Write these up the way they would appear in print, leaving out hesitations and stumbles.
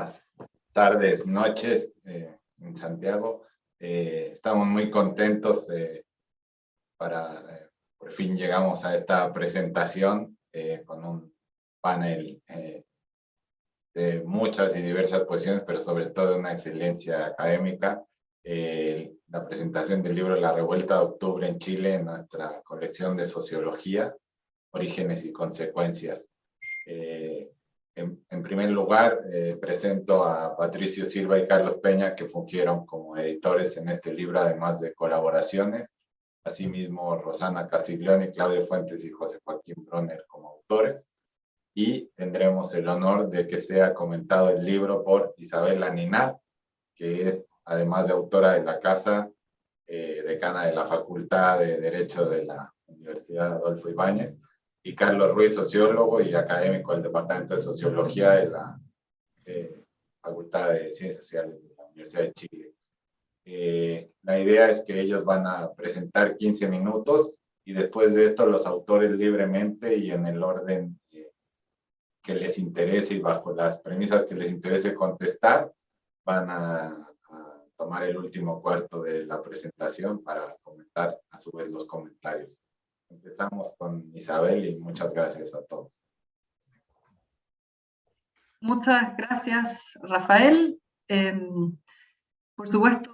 buenas tardes, noches en Santiago. Estamos muy contentos por fin llegamos a esta presentación con un panel de muchas y diversas posiciones, pero sobre todo de una excelencia académica. La presentación del libro La Revuelta de Octubre en Chile, en nuestra colección de Sociología, Orígenes y Consecuencias. En primer lugar, presento a Patricio Silva y Carlos Peña, que fungieron como editores en este libro, además de colaboraciones. Asimismo, Rosana Castiglioni, Claudio Fuentes y José Joaquín Bronner como autores. Y tendremos el honor de que sea comentado el libro por Isabela Ninat, que es, además de autora de la casa, decana de la Facultad de Derecho de la Universidad Adolfo Ibáñez, y Carlos Ruiz, sociólogo y académico del Departamento de Sociología de la Facultad de Ciencias Sociales de la Universidad de Chile. La idea es que ellos van a presentar 15 minutos y después de esto los autores libremente y en el orden que les interese y bajo las premisas que les interese contestar, van a tomar el último cuarto de la presentación para comentar a su vez los comentarios. Empezamos con Isabel y muchas gracias a todos. Muchas gracias, Rafael. Por supuesto,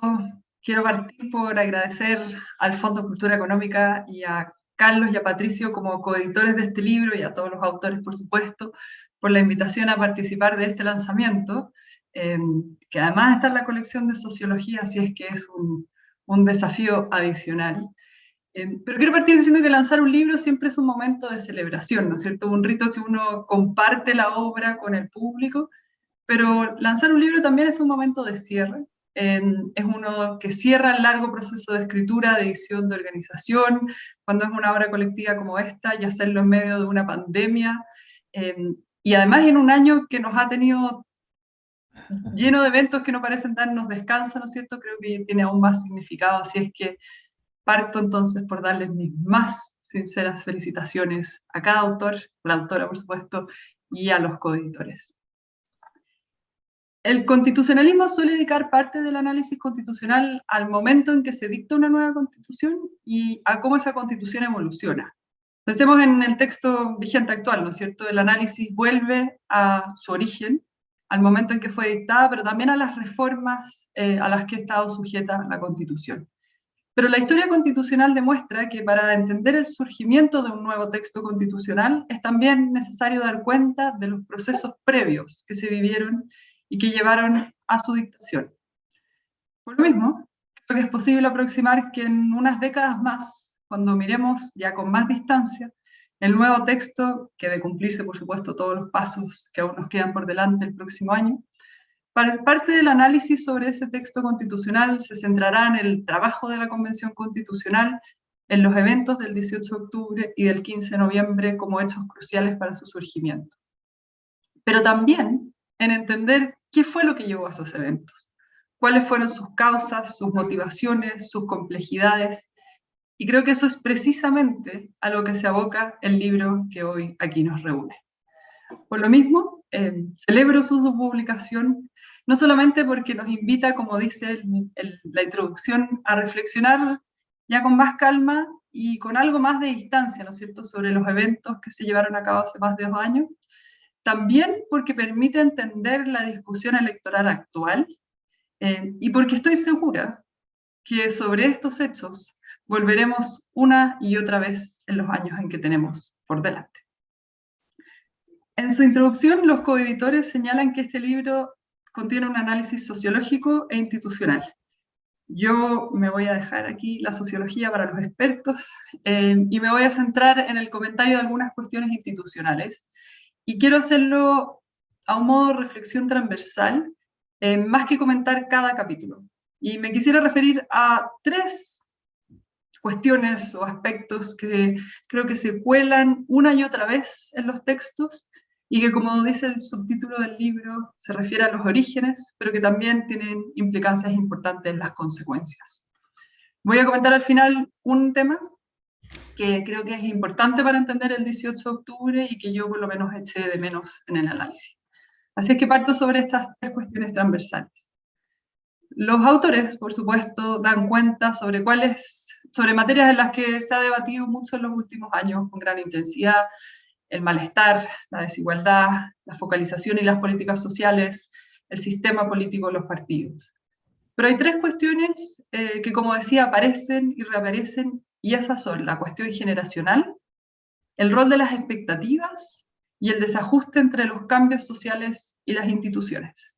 quiero partir por agradecer al Fondo Cultura Económica y a Carlos y a Patricio como coeditores de este libro y a todos los autores, por supuesto, por la invitación a participar de este lanzamiento, que además está en la colección de Sociología, así es que es un desafío adicional. Pero quiero partir diciendo que lanzar un libro siempre es un momento de celebración, ¿no es cierto? Un rito que uno comparte la obra con el público, pero lanzar un libro también es un momento de cierre. Es uno que cierra el largo proceso de escritura, de edición, de organización, cuando es una obra colectiva como esta, y hacerlo en medio de una pandemia, y además en un año que nos ha tenido lleno de eventos que no parecen darnos descanso, ¿no es cierto? Creo que tiene aún más significado, así es que parto entonces por darles mis más sinceras felicitaciones a cada autor, la autora por supuesto, y a los coeditores. El constitucionalismo suele dedicar parte del análisis constitucional al momento en que se dicta una nueva constitución y a cómo esa constitución evoluciona. Pensemos en el texto vigente actual, ¿no es cierto? El análisis vuelve a su origen, al momento en que fue dictada, pero también a las reformas a las que ha estado sujeta la Constitución. Pero la historia constitucional demuestra que para entender el surgimiento de un nuevo texto constitucional es también necesario dar cuenta de los procesos previos que se vivieron y que llevaron a su dictación. Por lo mismo, creo que es posible aproximar que en unas décadas más, cuando miremos ya con más distancia, el nuevo texto, que de cumplirse por supuesto todos los pasos que aún nos quedan por delante el próximo año, parte del análisis sobre ese texto constitucional se centrará en el trabajo de la Convención Constitucional, en los eventos del 18 de octubre y del 15 de noviembre como hechos cruciales para su surgimiento. Pero también en entender qué fue lo que llevó a esos eventos, cuáles fueron sus causas, sus motivaciones, sus complejidades, y creo que eso es precisamente a lo que se aboca el libro que hoy aquí nos reúne. Por lo mismo, celebro su publicación, no solamente porque nos invita, como dice la introducción, a reflexionar ya con más calma y con algo más de distancia, ¿no es cierto?, sobre los eventos que se llevaron a cabo hace más de 2 años, también porque permite entender la discusión electoral actual, y porque estoy segura que sobre estos hechos volveremos una y otra vez en los años en que tenemos por delante. En su introducción, los coeditores señalan que este libro contiene un análisis sociológico e institucional. Yo me voy a dejar aquí la sociología para los expertos y me voy a centrar en el comentario de algunas cuestiones institucionales. Y quiero hacerlo a un modo de reflexión transversal, más que comentar cada capítulo. Y me quisiera referir a 3 cuestiones o aspectos que creo que se cuelan una y otra vez en los textos y que, como dice el subtítulo del libro, se refiere a los orígenes, pero que también tienen implicancias importantes en las consecuencias. Voy a comentar al final un tema que creo que es importante para entender el 18 de octubre y que yo por lo menos eché de menos en el análisis. Así es que parto sobre estas tres cuestiones transversales. Los autores, por supuesto, dan cuenta sobre materias en las que se ha debatido mucho en los últimos años con gran intensidad: el malestar, la desigualdad, la focalización y las políticas sociales, el sistema político de los partidos. Pero hay tres cuestiones que, como decía, aparecen y reaparecen, y esas son la cuestión generacional, el rol de las expectativas y el desajuste entre los cambios sociales y las instituciones.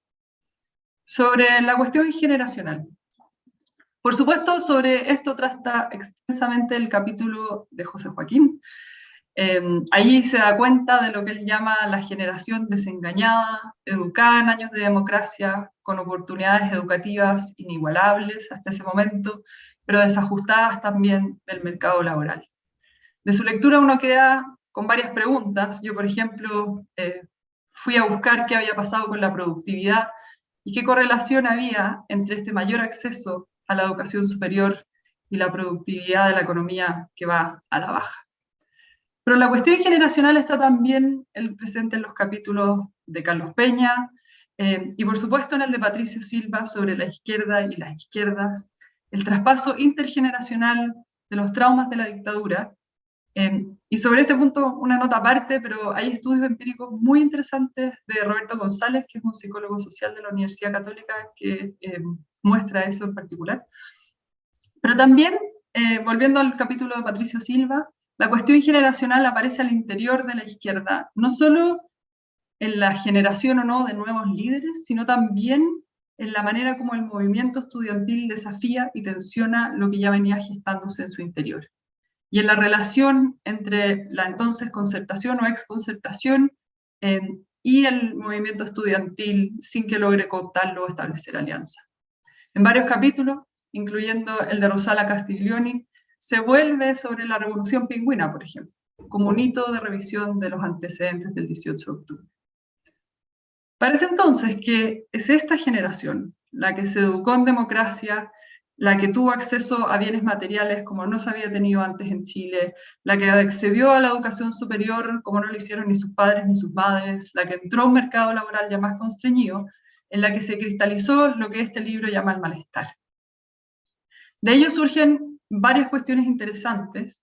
Sobre la cuestión generacional. Por supuesto, sobre esto trata extensamente el capítulo de José Joaquín. Allí se da cuenta de lo que él llama la generación desengañada, educada en años de democracia, con oportunidades educativas inigualables hasta ese momento, pero desajustadas también del mercado laboral. De su lectura uno queda con varias preguntas. Yo, por ejemplo, fui a buscar qué había pasado con la productividad y qué correlación había entre este mayor acceso a la educación superior y la productividad de la economía que va a la baja. Pero la cuestión generacional está también presente en los capítulos de Carlos Peña y por supuesto en el de Patricio Silva sobre la izquierda y las izquierdas, el traspaso intergeneracional de los traumas de la dictadura. Y sobre este punto una nota aparte, pero hay estudios empíricos muy interesantes de Roberto González, que es un psicólogo social de la Universidad Católica, que muestra eso en particular. Pero también, volviendo al capítulo de Patricio Silva, la cuestión generacional aparece al interior de la izquierda, no solo en la generación o no de nuevos líderes, sino también en la manera como el movimiento estudiantil desafía y tensiona lo que ya venía gestándose en su interior. Y en la relación entre la entonces concertación o exconcertación y el movimiento estudiantil sin que logre cooptarlo o establecer alianza. En varios capítulos, incluyendo el de Rosana Castiglioni, se vuelve sobre la Revolución Pingüina, por ejemplo, como un hito de revisión de los antecedentes del 18 de octubre. Parece entonces que es esta generación la que se educó en democracia, la que tuvo acceso a bienes materiales como no se había tenido antes en Chile, la que accedió a la educación superior como no lo hicieron ni sus padres ni sus madres, la que entró a un mercado laboral ya más constreñido, en la que se cristalizó lo que este libro llama el malestar. De ello surgen varias cuestiones interesantes,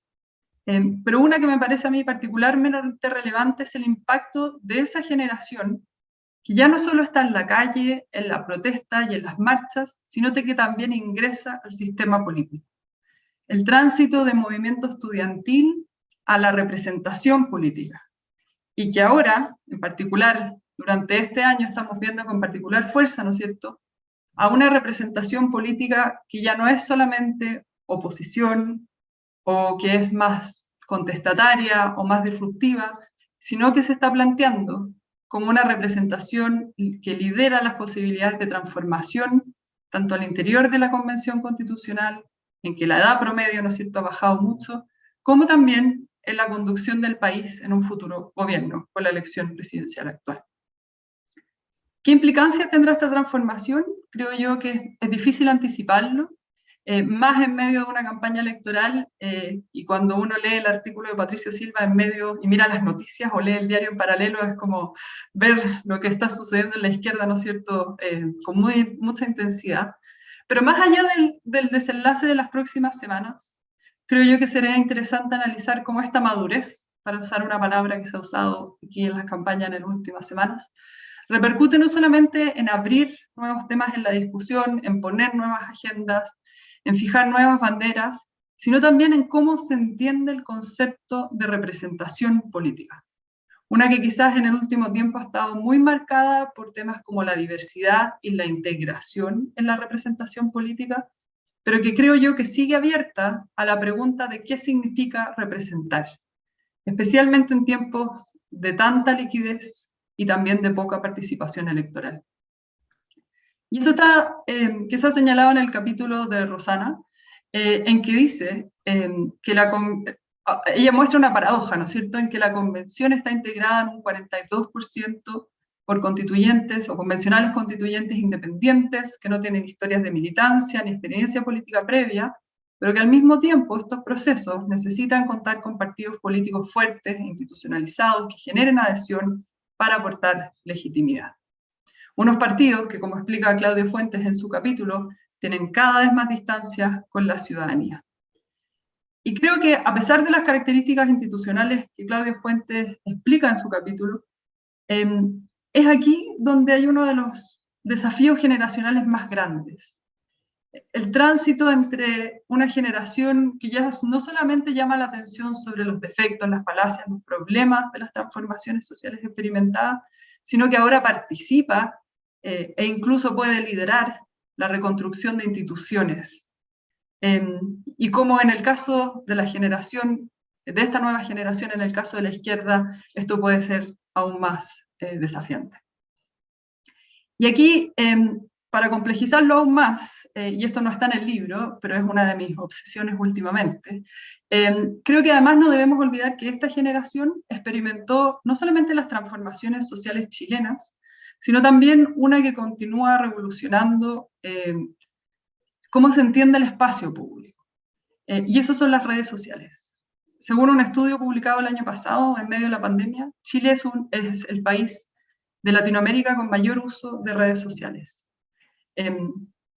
pero una que me parece a mí particularmente relevante es el impacto de esa generación que ya no solo está en la calle, en la protesta y en las marchas, sino que también ingresa al sistema político. El tránsito de movimiento estudiantil a la representación política. Y que ahora, en particular, durante este año estamos viendo con particular fuerza, ¿no es cierto?, a una representación política que ya no es solamente oposición o que es más contestataria o más disruptiva, sino que se está planteando como una representación que lidera las posibilidades de transformación tanto al interior de la Convención Constitucional, en que la edad promedio, ¿no es cierto?, ha bajado mucho, como también en la conducción del país en un futuro gobierno, con la elección presidencial actual. ¿Qué implicancias tendrá esta transformación? Creo yo que es difícil anticiparlo, más en medio de una campaña electoral, y cuando uno lee el artículo de Patricio Silva en medio y mira las noticias o lee el diario en paralelo, es como ver lo que está sucediendo en la izquierda, ¿no es cierto?, con mucha intensidad. Pero más allá del desenlace de las próximas semanas, creo yo que sería interesante analizar cómo esta madurez, para usar una palabra que se ha usado aquí en las campañas en las últimas semanas, repercute no solamente en abrir nuevos temas en la discusión, en poner nuevas agendas, en fijar nuevas banderas, sino también en cómo se entiende el concepto de representación política. Una que quizás en el último tiempo ha estado muy marcada por temas como la diversidad y la integración en la representación política, pero que creo yo que sigue abierta a la pregunta de qué significa representar, especialmente en tiempos de tanta liquidez y también de poca participación electoral. Y esto está, que se ha señalado en el capítulo de Rosana, en que dice que ella muestra una paradoja, ¿no es cierto?, en que la convención está integrada en un 42% por constituyentes o convencionales constituyentes independientes que no tienen historias de militancia ni experiencia política previa, pero que al mismo tiempo estos procesos necesitan contar con partidos políticos fuertes e institucionalizados que generen adhesión para aportar legitimidad. Unos partidos que, como explica Claudio Fuentes en su capítulo, tienen cada vez más distancia con la ciudadanía. Y creo que, a pesar de las características institucionales que Claudio Fuentes explica en su capítulo, es aquí donde hay uno de los desafíos generacionales más grandes. El tránsito entre una generación que ya no solamente llama la atención sobre los defectos, las falacias, los problemas de las transformaciones sociales experimentadas, sino que ahora participa e incluso puede liderar la reconstrucción de instituciones. Y como en el caso de la generación, de esta nueva generación, en el caso de la izquierda, esto puede ser aún más desafiante. Y aquí, para complejizarlo aún más, y esto no está en el libro, pero es una de mis obsesiones últimamente, creo que además no debemos olvidar que esta generación experimentó no solamente las transformaciones sociales chilenas, sino también una que continúa revolucionando cómo se entiende el espacio público. Y eso son las redes sociales. Según un estudio publicado el año pasado, en medio de la pandemia, Chile es el país de Latinoamérica con mayor uso de redes sociales.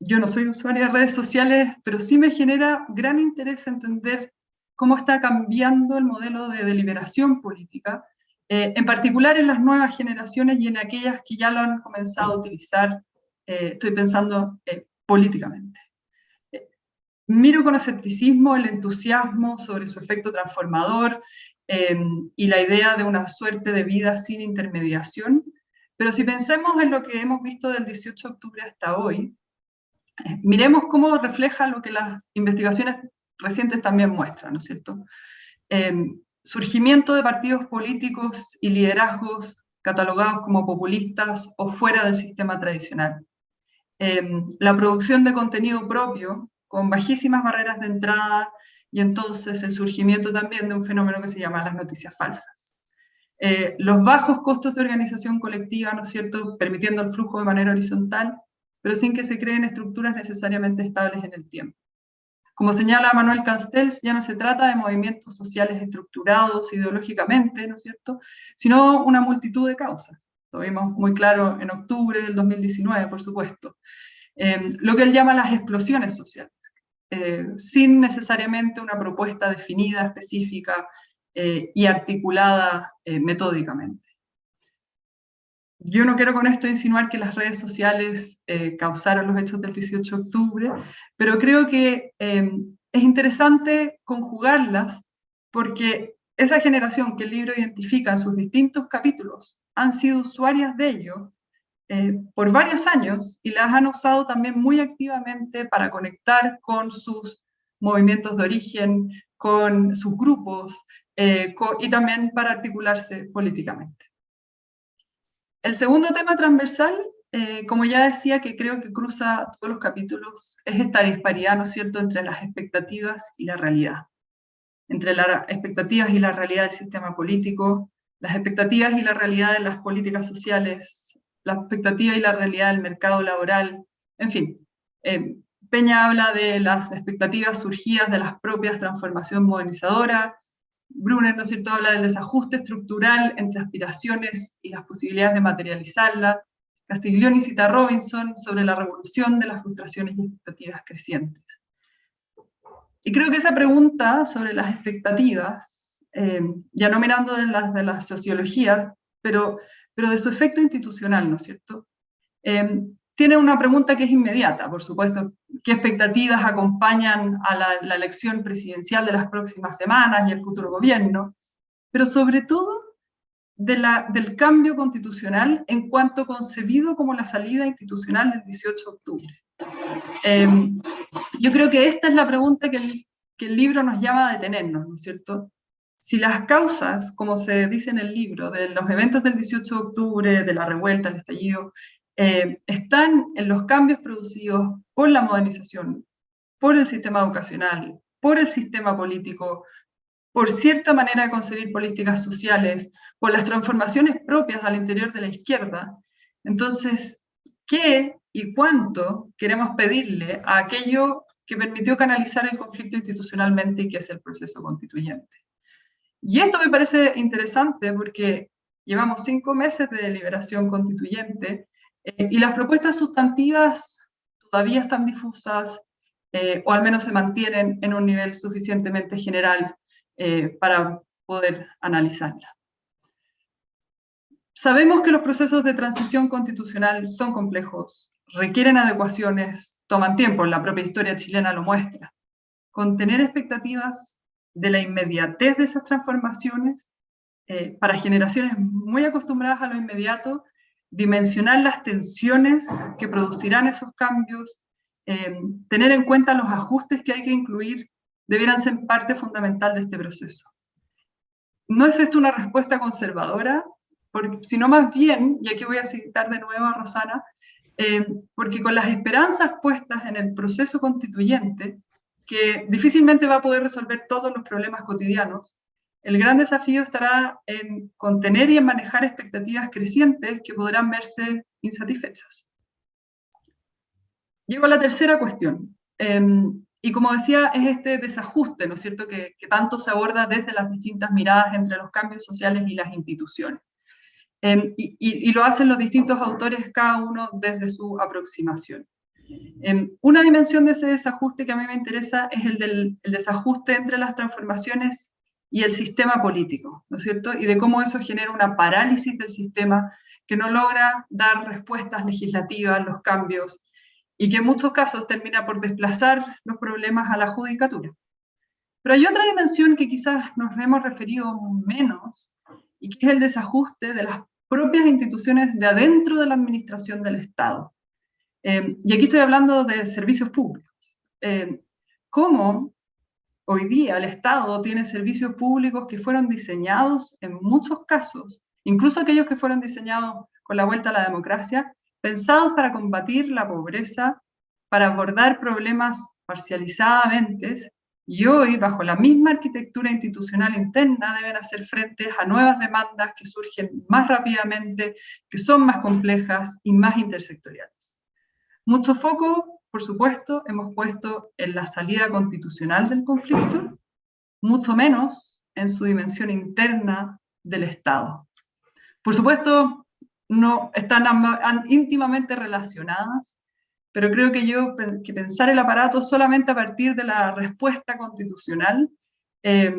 Yo no soy usuaria de redes sociales, pero sí me genera gran interés entender cómo está cambiando el modelo de deliberación política, en particular en las nuevas generaciones y en aquellas que ya lo han comenzado a utilizar, estoy pensando políticamente. Miro con escepticismo el entusiasmo sobre su efecto transformador y la idea de una suerte de vida sin intermediación, pero si pensemos en lo que hemos visto del 18 de octubre hasta hoy, miremos cómo refleja lo que las investigaciones recientes también muestran, ¿no es cierto? Surgimiento de partidos políticos y liderazgos catalogados como populistas o fuera del sistema tradicional. La producción de contenido propio, con bajísimas barreras de entrada, y entonces el surgimiento también de un fenómeno que se llama las noticias falsas. Los bajos costos de organización colectiva, ¿no es cierto?, permitiendo el flujo de manera horizontal, pero sin que se creen estructuras necesariamente estables en el tiempo. Como señala Manuel Castells, ya no se trata de movimientos sociales estructurados ideológicamente, ¿no es cierto?, sino una multitud de causas. Lo vimos muy claro en octubre del 2019, por supuesto. Lo que él llama las explosiones sociales, sin necesariamente una propuesta definida, específica y articulada metódicamente. Yo no quiero con esto insinuar que las redes sociales causaron los hechos del 18 de octubre, pero creo que es interesante conjugarlas porque esa generación que el libro identifica en sus distintos capítulos han sido usuarias de ello por varios años y las han usado también muy activamente para conectar con sus movimientos de origen, con sus grupos y también para articularse políticamente. El segundo tema transversal, como ya decía, que creo que cruza todos los capítulos, es esta disparidad, ¿no es cierto?, entre las expectativas y la realidad. Entre las expectativas y la realidad del sistema político, las expectativas y la realidad de las políticas sociales, la expectativa y la realidad del mercado laboral, en fin. Peña habla de las expectativas surgidas de las propias transformaciones modernizadoras. Brunner, ¿no es cierto?, habla del desajuste estructural entre aspiraciones y las posibilidades de materializarla. Castiglioni cita a Robinson sobre la revolución de las frustraciones y expectativas crecientes. Y creo que esa pregunta sobre las expectativas, ya no mirando de la sociología, pero de su efecto institucional, ¿no es cierto?, tiene una pregunta que es inmediata, por supuesto. ¿Qué expectativas acompañan a la elección presidencial de las próximas semanas y el futuro gobierno? Pero sobre todo del cambio constitucional en cuanto concebido como la salida institucional del 18 de octubre. Yo creo que esta es la pregunta que el libro nos llama a detenernos, ¿no es cierto? Si las causas, como se dice en el libro, de los eventos del 18 de octubre, de la revuelta, el estallido, están en los cambios producidos por la modernización, por el sistema educacional, por el sistema político, por cierta manera de concebir políticas sociales, por las transformaciones propias al interior de la izquierda, entonces, ¿qué y cuánto queremos pedirle a aquello que permitió canalizar el conflicto institucionalmente y que es el proceso constituyente? Y esto me parece interesante porque llevamos 5 meses de deliberación constituyente Y las propuestas sustantivas todavía están difusas, o al menos se mantienen en un nivel suficientemente general para poder analizarlas. Sabemos que los procesos de transición constitucional son complejos, requieren adecuaciones, toman tiempo, la propia historia chilena lo muestra. Contener expectativas de la inmediatez de esas transformaciones, para generaciones muy acostumbradas a lo inmediato, dimensionar las tensiones que producirán esos cambios, tener en cuenta los ajustes que hay que incluir, debieran ser parte fundamental de este proceso. No es esto una respuesta conservadora, sino más bien, y aquí voy a citar de nuevo a Rosana, porque con las esperanzas puestas en el proceso constituyente, que difícilmente va a poder resolver todos los problemas cotidianos, el gran desafío estará en contener y en manejar expectativas crecientes que podrán verse insatisfechas. Llego a la tercera cuestión, y como decía, es este desajuste, ¿no es cierto?, que tanto se aborda desde las distintas miradas entre los cambios sociales y las instituciones. Y lo hacen los distintos autores, cada uno desde su aproximación. Una dimensión de ese desajuste que a mí me interesa es el desajuste entre las transformaciones y el sistema político, ¿no es cierto? Y de cómo eso genera una parálisis del sistema que no logra dar respuestas legislativas, los cambios, y que en muchos casos termina por desplazar los problemas a la judicatura. Pero hay otra dimensión que quizás nos hemos referido menos, y que es el desajuste de las propias instituciones de adentro de la administración del Estado. Y aquí estoy hablando de servicios públicos. Cómo hoy día el Estado tiene servicios públicos que fueron diseñados en muchos casos, incluso aquellos que fueron diseñados con la vuelta a la democracia, pensados para combatir la pobreza, para abordar problemas parcializadamente, y hoy, bajo la misma arquitectura institucional interna, deben hacer frente a nuevas demandas que surgen más rápidamente, que son más complejas y más intersectoriales. Mucho foco, por supuesto, hemos puesto en la salida constitucional del conflicto, mucho menos en su dimensión interna del Estado. Por supuesto, no están íntimamente relacionadas, pero creo que pensar el aparato solamente a partir de la respuesta constitucional es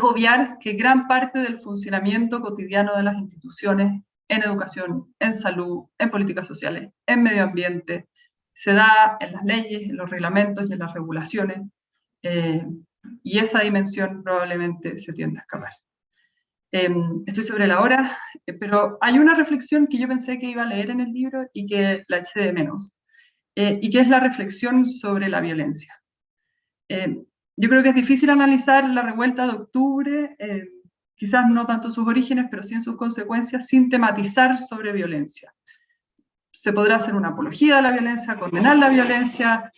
obviar que gran parte del funcionamiento cotidiano de las instituciones en educación, en salud, en políticas sociales, en medio ambiente, se da en las leyes, en los reglamentos y en las regulaciones, y esa dimensión probablemente se tiende a escapar. Estoy sobre la hora, pero hay una reflexión que yo pensé que iba a leer en el libro y que la eché de menos, y que es la reflexión sobre la violencia. Yo creo que es difícil analizar la revuelta de octubre, quizás no tanto sus orígenes, pero sí en sus consecuencias, sin tematizar sobre violencia. Se podrá hacer una apología de la violencia, condenar la violencia,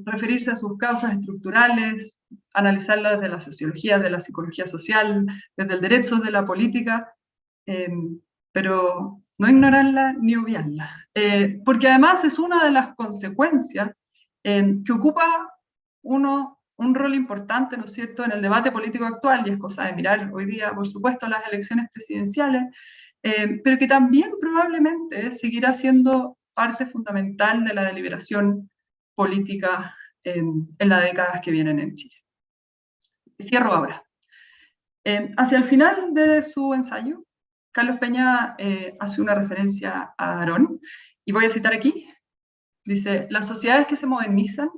referirse a sus causas estructurales, analizarla desde la sociología, de la psicología social, desde el derecho, de la política, pero no ignorarla ni obviarla. Porque además es una de las consecuencias que ocupa un rol importante, ¿no es cierto?, en el debate político actual, y es cosa de mirar hoy día, por supuesto, las elecciones presidenciales, pero que también probablemente seguirá siendo parte fundamental de la deliberación política en las décadas que vienen en Chile. Cierro ahora. Hacia el final de su ensayo, Carlos Peña hace una referencia a Aarón, y voy a citar aquí. Dice: las sociedades que se modernizan,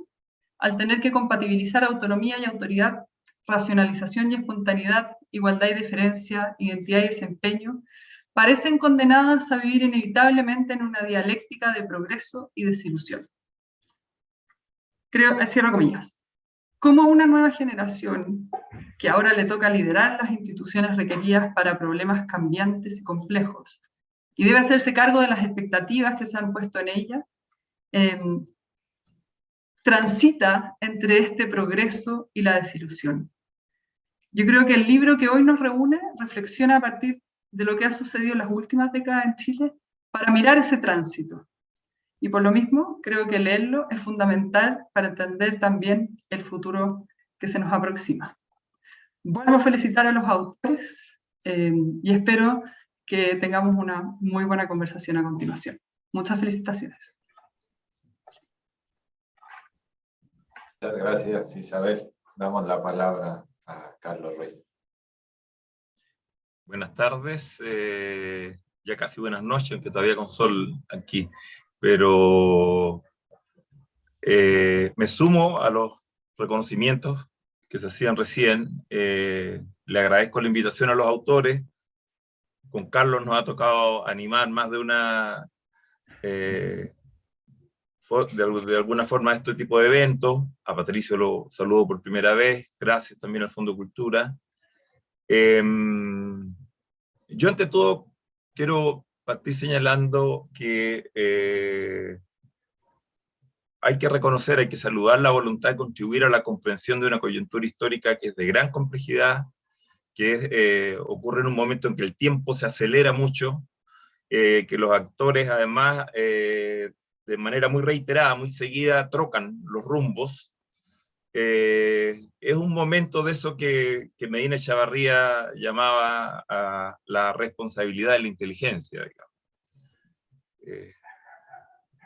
al tener que compatibilizar autonomía y autoridad, racionalización y espontaneidad, igualdad y diferencia, identidad y desempeño, parecen condenadas a vivir inevitablemente en una dialéctica de progreso y desilusión. Cierro comillas. Como una nueva generación, que ahora le toca liderar las instituciones requeridas para problemas cambiantes y complejos, y debe hacerse cargo de las expectativas que se han puesto en ella, transita entre este progreso y la desilusión. Yo creo que el libro que hoy nos reúne reflexiona a partir de lo que ha sucedido en las últimas décadas en Chile para mirar ese tránsito. Y por lo mismo, creo que leerlo es fundamental para entender también el futuro que se nos aproxima. Vuelvo a felicitar a los autores y espero que tengamos una muy buena conversación a continuación. Muchas felicitaciones. Muchas gracias, Isabel. Damos la palabra a Carlos Ruiz. Buenas tardes, ya casi buenas noches, aunque todavía con sol aquí, pero me sumo a los reconocimientos que se hacían recién. Le agradezco la invitación a los autores. Con Carlos nos ha tocado animar más de una, de alguna forma, este tipo de eventos. A Patricio lo saludo por primera vez, gracias también al Fondo Cultura. Yo ante todo quiero partir señalando que hay que reconocer, hay que saludar la voluntad de contribuir a la comprensión de una coyuntura histórica que es de gran complejidad, que ocurre en un momento en que el tiempo se acelera mucho, que los actores además de manera muy reiterada, muy seguida, trocan los rumbos. Es un momento de eso que Medina Echavarría llamaba a la responsabilidad de la inteligencia, digamos.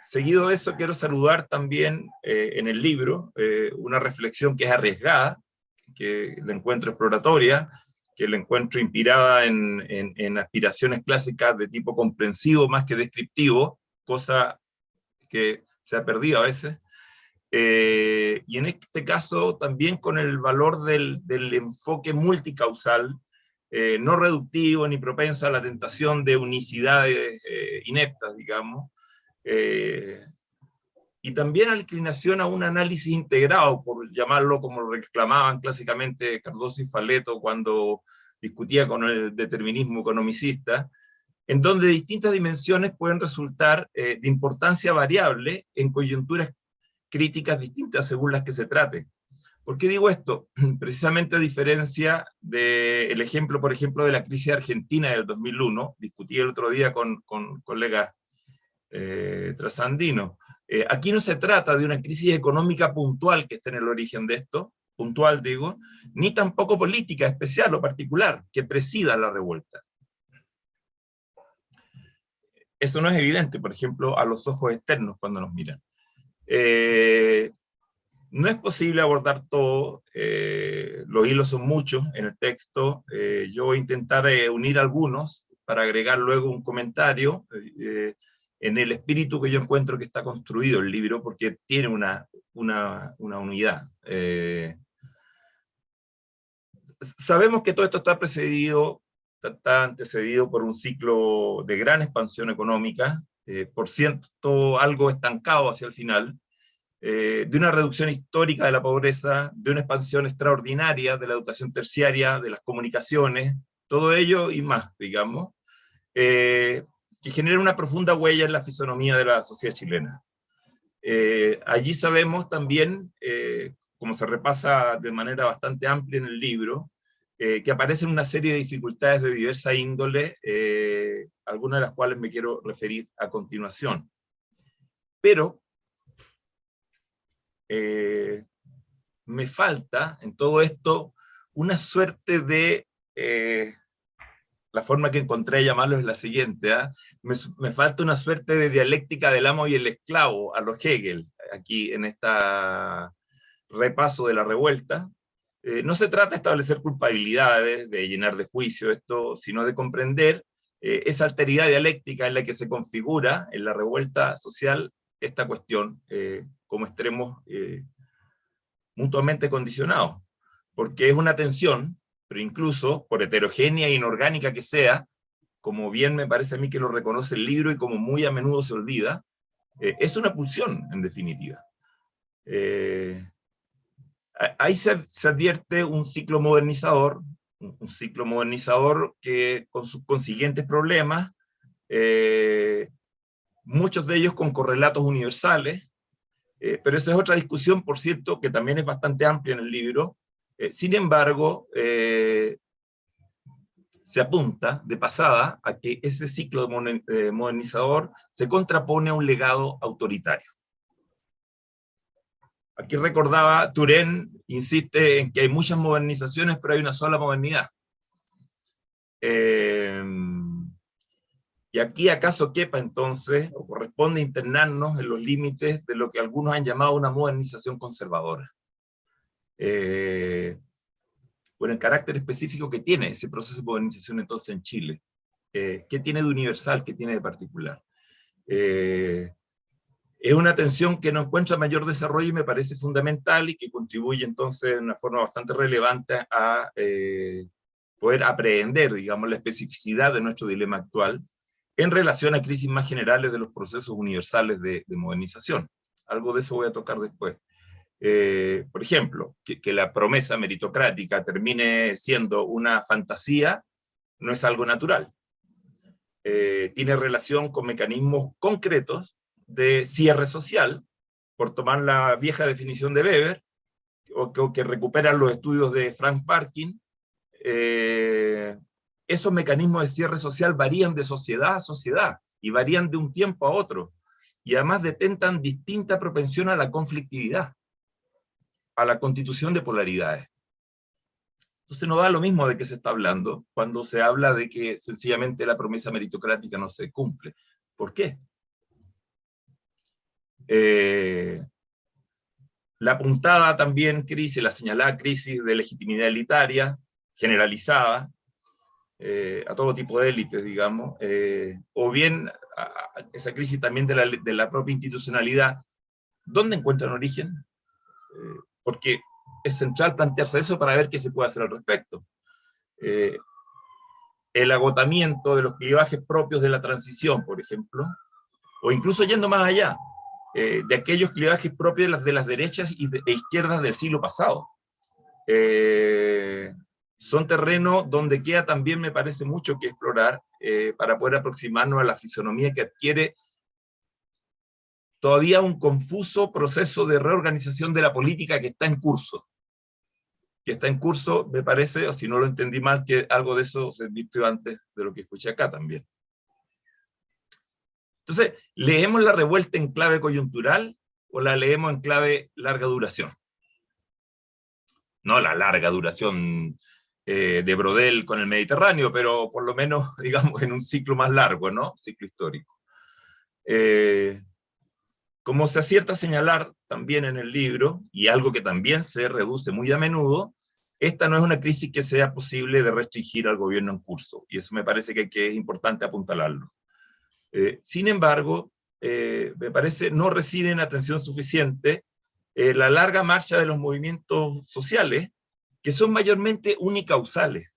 Seguido de eso, quiero saludar también en el libro una reflexión que es arriesgada, que la encuentro exploratoria, que la encuentro inspirada en aspiraciones clásicas de tipo comprensivo más que descriptivo, cosa que se ha perdido a veces. Y en este caso también con el valor del enfoque multicausal, no reductivo ni propenso a la tentación de unicidades ineptas, digamos, y también a la inclinación a un análisis integrado, por llamarlo como lo reclamaban clásicamente Cardoso y Faleto cuando discutía con el determinismo economicista, en donde distintas dimensiones pueden resultar de importancia variable en coyunturas críticas distintas según las que se trate. ¿Por qué digo esto? Precisamente a diferencia del ejemplo, por ejemplo, de la crisis argentina del 2001, discutí el otro día con colegas trasandinos. Aquí no se trata de una crisis económica puntual que esté en el origen de esto, puntual digo, ni tampoco política especial o particular que presida la revuelta. Eso no es evidente, por ejemplo, a los ojos externos cuando nos miran. No es posible abordar todo, los hilos son muchos en el texto, yo voy a intentar unir algunos para agregar luego un comentario en el espíritu que yo encuentro que está construido el libro, porque tiene una unidad. Sabemos que todo esto está antecedido por un ciclo de gran expansión económica, por cierto, algo estancado hacia el final, de una reducción histórica de la pobreza, de una expansión extraordinaria de la educación terciaria, de las comunicaciones, todo ello y más, digamos, que genera una profunda huella en la fisonomía de la sociedad chilena. Allí sabemos también, como se repasa de manera bastante amplia en el libro, que aparecen una serie de dificultades de diversa índole, algunas de las cuales me quiero referir a continuación. Pero me falta en todo esto una suerte de, la forma que encontré de llamarlo es la siguiente, me falta una suerte de dialéctica del amo y el esclavo a lo Hegel, aquí en este repaso de la revuelta. No se trata de establecer culpabilidades, de llenar de juicio esto, sino de comprender esa alteridad dialéctica en la que se configura en la revuelta social esta cuestión como extremos mutuamente condicionados, porque es una tensión, pero incluso, por heterogénea e inorgánica que sea, como bien me parece a mí que lo reconoce el libro y como muy a menudo se olvida, es una pulsión, en definitiva. Ahí se advierte un ciclo modernizador que con sus consiguientes problemas, muchos de ellos con correlatos universales, pero esa es otra discusión, por cierto, que también es bastante amplia en el libro. Sin embargo, se apunta de pasada a que ese ciclo modernizador se contrapone a un legado autoritario. Aquí recordaba, Turén insiste en que hay muchas modernizaciones, pero hay una sola modernidad. Y aquí acaso quepa entonces, o corresponde internarnos en los límites de lo que algunos han llamado una modernización conservadora. Bueno, el carácter específico que tiene ese proceso de modernización entonces en Chile. ¿Qué tiene de universal, qué tiene de particular? Es una tensión que no encuentra mayor desarrollo y me parece fundamental y que contribuye entonces de una forma bastante relevante a poder aprehender, digamos, la especificidad de nuestro dilema actual en relación a crisis más generales de los procesos universales de modernización. Algo de eso voy a tocar después. Por ejemplo, que la promesa meritocrática termine siendo una fantasía no es algo natural. Tiene relación con mecanismos concretos de cierre social, por tomar la vieja definición de Weber, o que recuperan los estudios de Frank Parkin. Esos mecanismos de cierre social varían de sociedad a sociedad, y varían de un tiempo a otro, y además detentan distinta propensión a la conflictividad, a la constitución de polaridades. Entonces no da lo mismo de qué se está hablando cuando se habla de que sencillamente la promesa meritocrática no se cumple. ¿Por qué? La apuntada también crisis, la señalada crisis de legitimidad elitaria, generalizada, a todo tipo de élites, digamos, o bien esa crisis también de la propia institucionalidad. ¿Dónde encuentran origen? Porque es central plantearse eso para ver qué se puede hacer al respecto. El agotamiento de los clivajes propios de la transición, por ejemplo, o incluso yendo más allá, de aquellos clivajes propios de las derechas e izquierdas del siglo pasado. Son terrenos donde queda también, me parece, mucho que explorar para poder aproximarnos a la fisonomía que adquiere todavía un confuso proceso de reorganización de la política que está en curso. Que está en curso, me parece, o si no lo entendí mal, que algo de eso se advirtió antes de lo que escuché acá también. Entonces, ¿leemos la revuelta en clave coyuntural o la leemos en clave larga duración? No la larga duración de Brodel con el Mediterráneo, pero por lo menos, digamos, en un ciclo más largo, ¿no? Ciclo histórico. Como se acierta a señalar también en el libro, y algo que también se reduce muy a menudo, esta no es una crisis que sea posible de restringir al gobierno en curso, y eso me parece que es importante apuntalarlo. Sin embargo, me parece no reciben atención suficiente la larga marcha de los movimientos sociales, que son mayormente unicausales,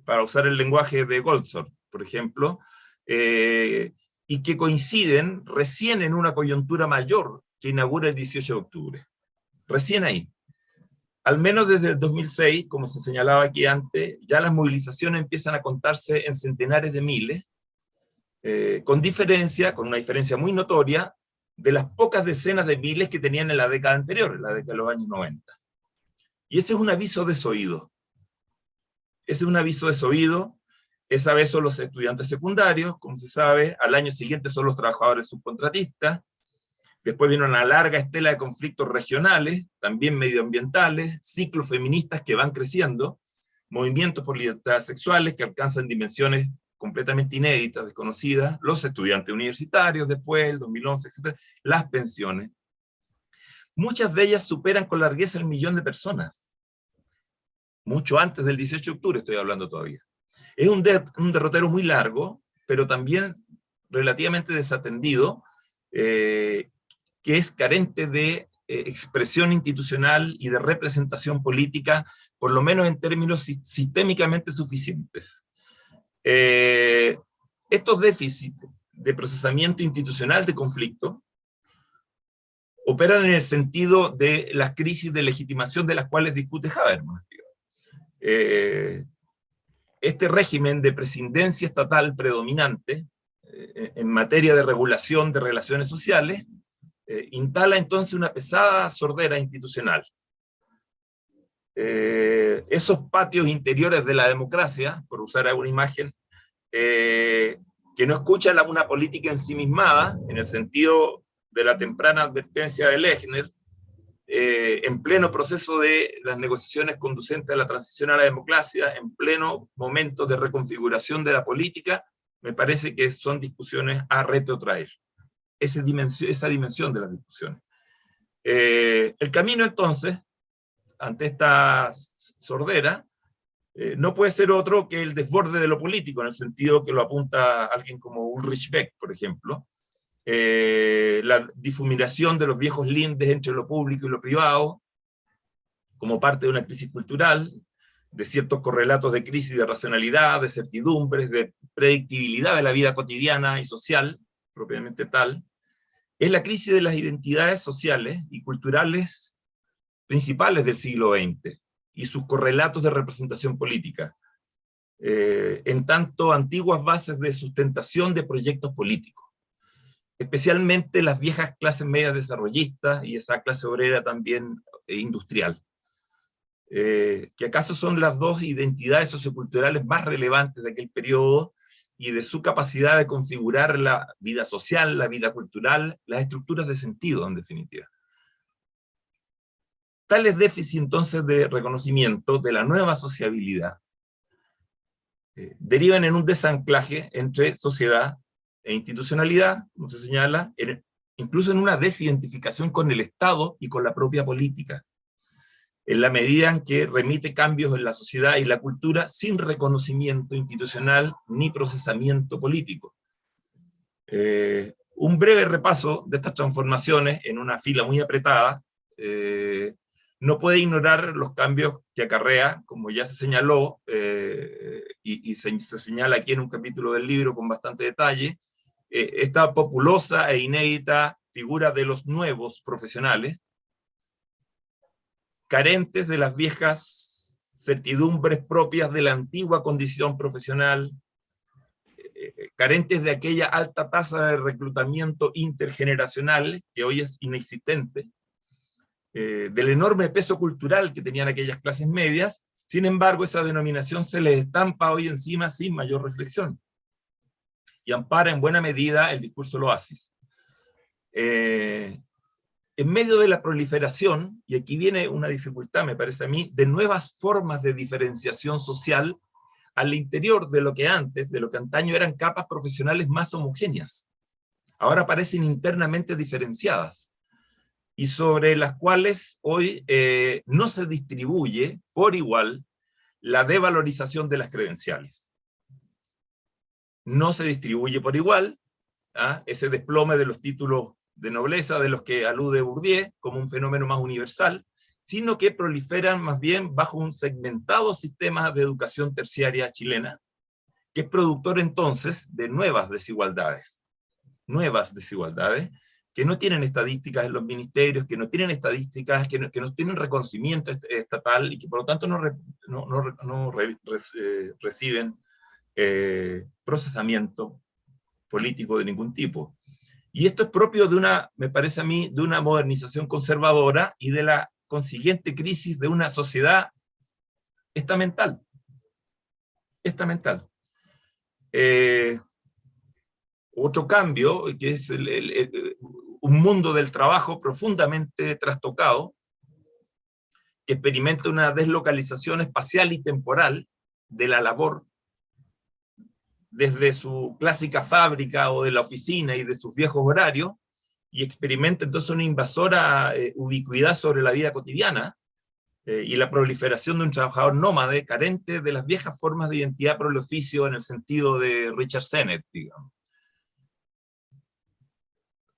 para usar el lenguaje de Goldsworth, por ejemplo, y que coinciden recién en una coyuntura mayor que inaugura el 18 de octubre. Recién ahí. Al menos desde el 2006, como se señalaba aquí antes, ya las movilizaciones empiezan a contarse en centenares de miles, con una diferencia muy notoria, de las pocas decenas de miles que tenían en la década anterior, en la década de los años 90. Y ese es un aviso desoído. Ese es un aviso desoído. Esa vez son los estudiantes secundarios, como se sabe, al año siguiente son los trabajadores subcontratistas, después viene una larga estela de conflictos regionales, también medioambientales, ciclos feministas que van creciendo, movimientos por libertades sexuales que alcanzan dimensiones completamente inéditas, desconocidas, los estudiantes universitarios después, el 2011, etc., las pensiones. Muchas de ellas superan con largueza el 1.000.000 de personas. Mucho antes del 18 de octubre estoy hablando todavía. Es un derrotero muy largo, pero también relativamente desatendido, que es carente de expresión institucional y de representación política, por lo menos en términos sistémicamente suficientes. Estos déficits de procesamiento institucional de conflicto operan en el sentido de las crisis de legitimación de las cuales discute Habermas. Este régimen de presidencia estatal predominante en materia de regulación de relaciones sociales instala entonces una pesada sordera institucional. Esos patios interiores de la democracia, por usar alguna imagen, que no escuchan una política ensimismada, en el sentido de la temprana advertencia de Lechner, en pleno proceso de las negociaciones conducentes a la transición a la democracia, en pleno momento de reconfiguración de la política, me parece que son discusiones a retrotraer. esa dimensión de las discusiones. El camino, entonces, ante esta sordera, no puede ser otro que el desborde de lo político, en el sentido que lo apunta alguien como Ulrich Beck, por ejemplo, la difuminación de los viejos lindes entre lo público y lo privado, como parte de una crisis cultural, de ciertos correlatos de crisis de racionalidad, de certidumbres, de predictibilidad de la vida cotidiana y social, propiamente tal, es la crisis de las identidades sociales y culturales principales del siglo XX, y sus correlatos de representación política, en tanto antiguas bases de sustentación de proyectos políticos, especialmente las viejas clases medias desarrollistas y esa clase obrera también industrial, que acaso son las dos identidades socioculturales más relevantes de aquel periodo y de su capacidad de configurar la vida social, la vida cultural, las estructuras de sentido, en definitiva. Tales déficits, entonces, de reconocimiento de la nueva sociabilidad derivan en un desanclaje entre sociedad e institucionalidad, como se señala, incluso en una desidentificación con el Estado y con la propia política, en la medida en que remite cambios en la sociedad y la cultura sin reconocimiento institucional ni procesamiento político. Un breve repaso de estas transformaciones en una fila muy apretada no puede ignorar los cambios que acarrea, como ya se señaló, y se señala aquí en un capítulo del libro con bastante detalle, esta populosa e inédita figura de los nuevos profesionales, carentes de las viejas certidumbres propias de la antigua condición profesional, carentes de aquella alta tasa de reclutamiento intergeneracional, que hoy es inexistente, del enorme peso cultural que tenían aquellas clases medias. Sin embargo, esa denominación se les estampa hoy encima sin mayor reflexión, y ampara en buena medida el discurso del oasis. En medio de la proliferación, y aquí viene una dificultad, me parece a mí, de nuevas formas de diferenciación social al interior de lo que antes, de lo que antaño eran capas profesionales más homogéneas, ahora parecen internamente diferenciadas, y sobre las cuales hoy no se distribuye por igual la devalorización de las credenciales. No se distribuye por igual ese desplome de los títulos de nobleza de los que alude Bourdieu como un fenómeno más universal, sino que proliferan más bien bajo un segmentado sistema de educación terciaria chilena, que es productor entonces de nuevas desigualdades que no tienen estadísticas en los ministerios, que no tienen estadísticas, que no tienen reconocimiento estatal, y que por lo tanto no reciben procesamiento político de ningún tipo. Y esto es propio de una, me parece a mí, de una modernización conservadora y de la consiguiente crisis de una sociedad estamental. Otro cambio, que es un mundo del trabajo profundamente trastocado, que experimenta una deslocalización espacial y temporal de la labor, desde su clásica fábrica o de la oficina y de sus viejos horarios, y experimenta entonces una invasora ubicuidad sobre la vida cotidiana, y la proliferación de un trabajador nómade, carente de las viejas formas de identidad por el oficio en el sentido de Richard Sennett, digamos.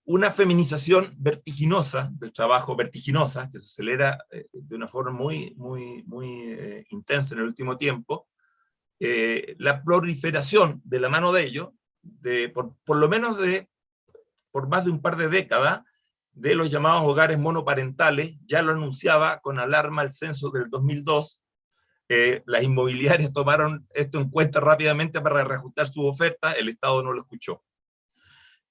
Una feminización vertiginosa del trabajo, vertiginosa, que se acelera de una forma muy intensa en el último tiempo, la proliferación de la mano de ello, por lo menos por más de un par de décadas, de los llamados hogares monoparentales. Ya lo anunciaba con alarma el censo del 2002, las inmobiliarias tomaron esto en cuenta rápidamente para reajustar su oferta, el Estado no lo escuchó.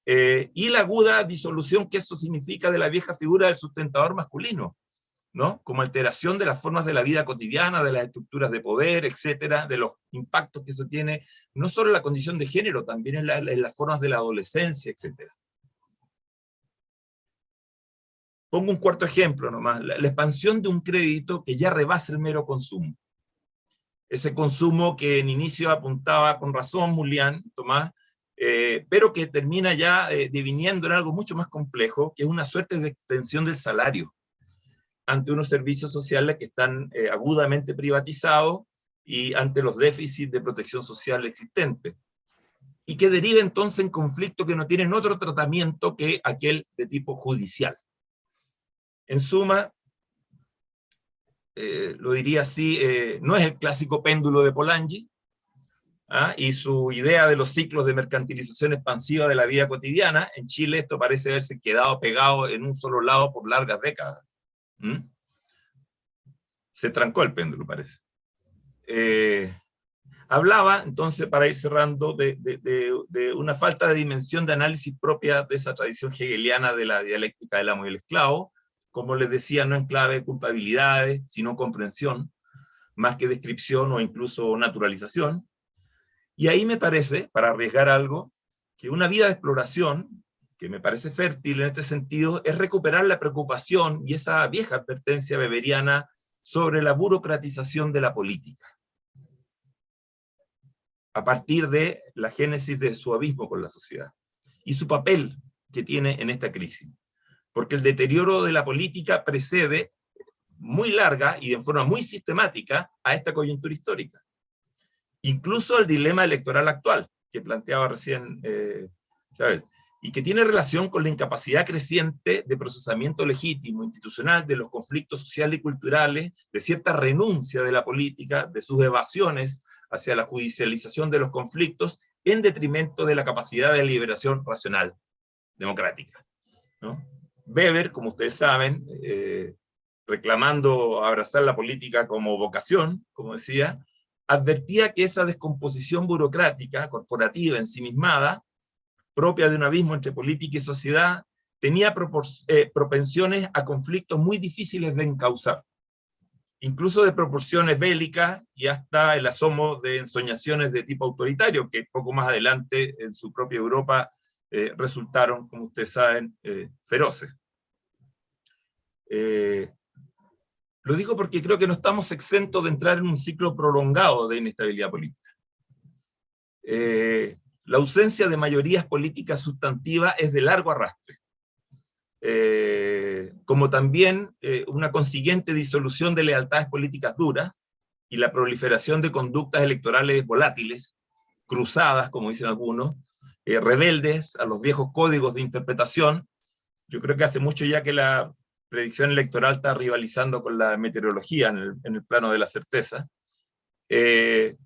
Y la aguda disolución que eso significa de la vieja figura del sustentador masculino, ¿no? Como alteración de las formas de la vida cotidiana, de las estructuras de poder, etcétera, de los impactos que eso tiene, no solo en la condición de género, también en las formas de la adolescencia, etcétera. Pongo un cuarto ejemplo nomás, la expansión de un crédito que ya rebasa el mero consumo. Ese consumo que en inicio apuntaba con razón Mulián, Tomás, pero que termina ya deviniendo en algo mucho más complejo, que es una suerte de extensión del salario ante unos servicios sociales que están agudamente privatizados y ante los déficits de protección social existentes, y que deriva entonces en conflictos que no tienen otro tratamiento que aquel de tipo judicial. En suma, lo diría así, no es el clásico péndulo de Polanyi, y su idea de los ciclos de mercantilización expansiva de la vida cotidiana. En Chile esto parece haberse quedado pegado en un solo lado por largas décadas. Se trancó el péndulo, parece. Hablaba, entonces, para ir cerrando, de una falta de dimensión de análisis propia de esa tradición hegeliana de la dialéctica del amo y el esclavo, como les decía, no en clave de culpabilidades, sino comprensión, más que descripción o incluso naturalización. Y ahí me parece, para arriesgar algo, que una vida de exploración, que me parece fértil en este sentido, es recuperar la preocupación y esa vieja advertencia weberiana sobre la burocratización de la política, a partir de la génesis de su abismo con la sociedad, y su papel que tiene en esta crisis. Porque el deterioro de la política precede muy larga y de forma muy sistemática a esta coyuntura histórica. Incluso el dilema electoral actual, que planteaba recién Isabel, y que tiene relación con la incapacidad creciente de procesamiento legítimo, institucional, de los conflictos sociales y culturales, de cierta renuncia de la política, de sus evasiones hacia la judicialización de los conflictos, en detrimento de la capacidad de liberación racional, democrática, ¿no? Weber, como ustedes saben, reclamando abrazar la política como vocación, como decía, advertía que esa descomposición burocrática, corporativa, ensimismada, propia de un abismo entre política y sociedad, tenía propensiones a conflictos muy difíciles de encauzar, incluso de proporciones bélicas y hasta el asomo de ensoñaciones de tipo autoritario, que poco más adelante en su propia Europa resultaron, como ustedes saben, feroces. Lo digo porque creo que no estamos exentos de entrar en un ciclo prolongado de inestabilidad política. La ausencia de mayorías políticas sustantivas es de largo arrastre, como también una consiguiente disolución de lealtades políticas duras y la proliferación de conductas electorales volátiles, cruzadas, como dicen algunos, rebeldes a los viejos códigos de interpretación. Yo creo que hace mucho ya que la predicción electoral está rivalizando con la meteorología en el plano de la certeza. Y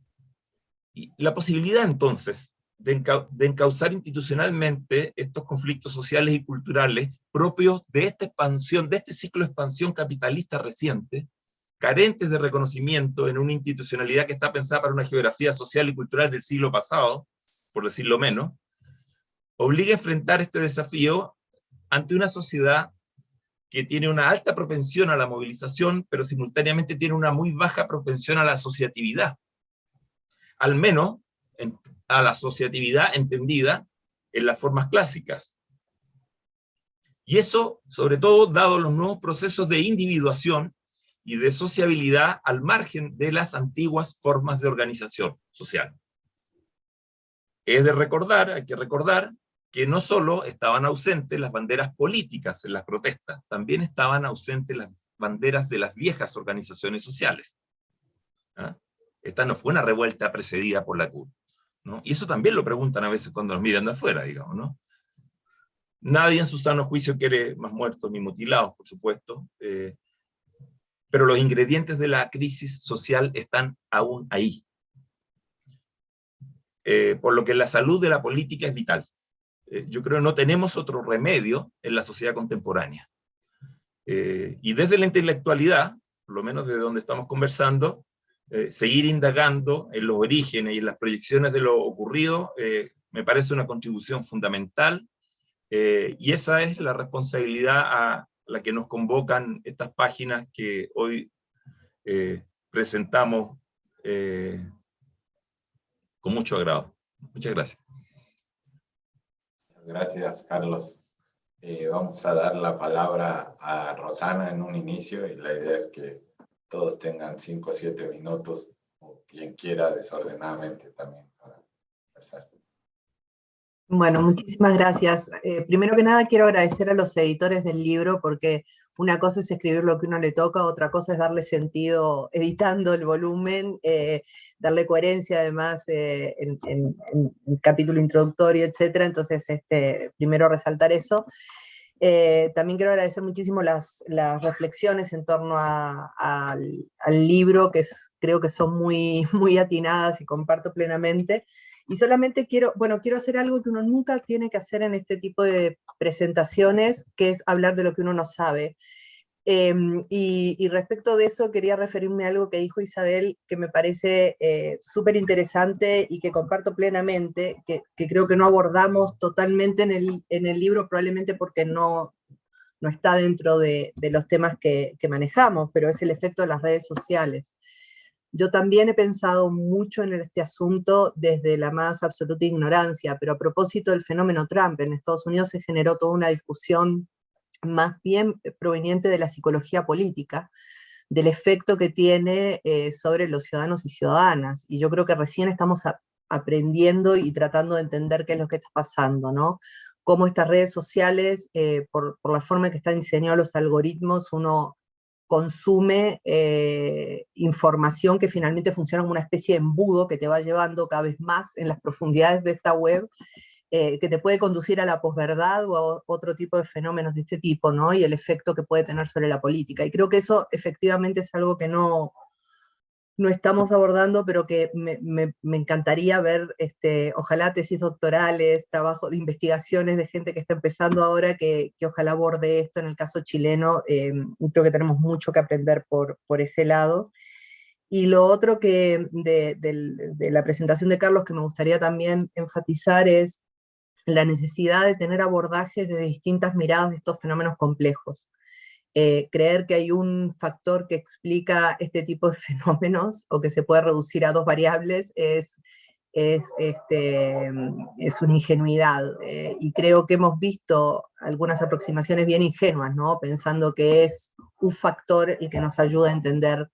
la posibilidad entonces de encauzar institucionalmente estos conflictos sociales y culturales propios de esta expansión, de este ciclo de expansión capitalista reciente, carentes de reconocimiento en una institucionalidad que está pensada para una geografía social y cultural del siglo pasado, por decirlo menos, obliga a enfrentar este desafío ante una sociedad que tiene una alta propensión a la movilización, pero simultáneamente tiene una muy baja propensión a la asociatividad. Al menos a la asociatividad entendida en las formas clásicas. Y eso, sobre todo, dado los nuevos procesos de individuación y de sociabilidad al margen de las antiguas formas de organización social. Es de recordar, hay que recordar, que no solo estaban ausentes las banderas políticas en las protestas, también estaban ausentes las banderas de las viejas organizaciones sociales. Esta no fue una revuelta precedida por la CUT, ¿no? Y eso también lo preguntan a veces cuando nos miran de afuera, digamos, ¿no? Nadie en su sano juicio quiere más muertos ni mutilados, por supuesto, pero los ingredientes de la crisis social están aún ahí. Por lo que la salud de la política es vital. Yo creo que no tenemos otro remedio en la sociedad contemporánea. Y desde la intelectualidad, por lo menos de donde estamos conversando, seguir indagando en los orígenes y en las proyecciones de lo ocurrido, me parece una contribución fundamental, y esa es la responsabilidad a la que nos convocan estas páginas que hoy presentamos con mucho agrado. Muchas gracias. Gracias, Carlos. Vamos a dar la palabra a Rosana en un inicio, y la idea es que todos tengan 5 o 7 minutos, o quien quiera desordenadamente también para conversar. Bueno, muchísimas gracias. Primero que nada quiero agradecer a los editores del libro porque una cosa es escribir lo que uno le toca, otra cosa es darle sentido editando el volumen, darle coherencia además en el capítulo introductorio, etcétera. Entonces, primero resaltar eso. También quiero agradecer muchísimo las reflexiones en torno al libro, creo que son muy, muy atinadas y comparto plenamente. Y solamente quiero hacer algo que uno nunca tiene que hacer en este tipo de presentaciones, que es hablar de lo que uno no sabe. Y respecto de eso quería referirme a algo que dijo Isabel, que me parece súper interesante y que comparto plenamente, que creo que no abordamos totalmente en el libro, probablemente porque no está dentro de los temas que manejamos, pero es el efecto de las redes sociales. Yo también he pensado mucho en este asunto desde la más absoluta ignorancia, pero a propósito del fenómeno Trump, en Estados Unidos se generó toda una discusión más bien proveniente de la psicología política, del efecto que tiene sobre los ciudadanos y ciudadanas. Y yo creo que recién estamos aprendiendo y tratando de entender qué es lo que está pasando, ¿no? Cómo estas redes sociales, por la forma en que están diseñados los algoritmos, uno consume información que finalmente funciona como una especie de embudo que te va llevando cada vez más en las profundidades de esta web, que te puede conducir a la posverdad o a otro tipo de fenómenos de este tipo, ¿no? Y el efecto que puede tener sobre la política. Y creo que eso efectivamente es algo que no estamos abordando, pero que me encantaría ver, ojalá tesis doctorales, trabajos de investigaciones de gente que está empezando ahora, que ojalá aborde esto en el caso chileno. Creo que tenemos mucho que aprender por ese lado. Y lo otro que de la presentación de Carlos que me gustaría también enfatizar es la necesidad de tener abordajes de distintas miradas de estos fenómenos complejos. Creer que hay un factor que explica este tipo de fenómenos o que se puede reducir a dos variables es una ingenuidad. Y creo que hemos visto algunas aproximaciones bien ingenuas, ¿no? Pensando que es un factor el que nos ayuda a entender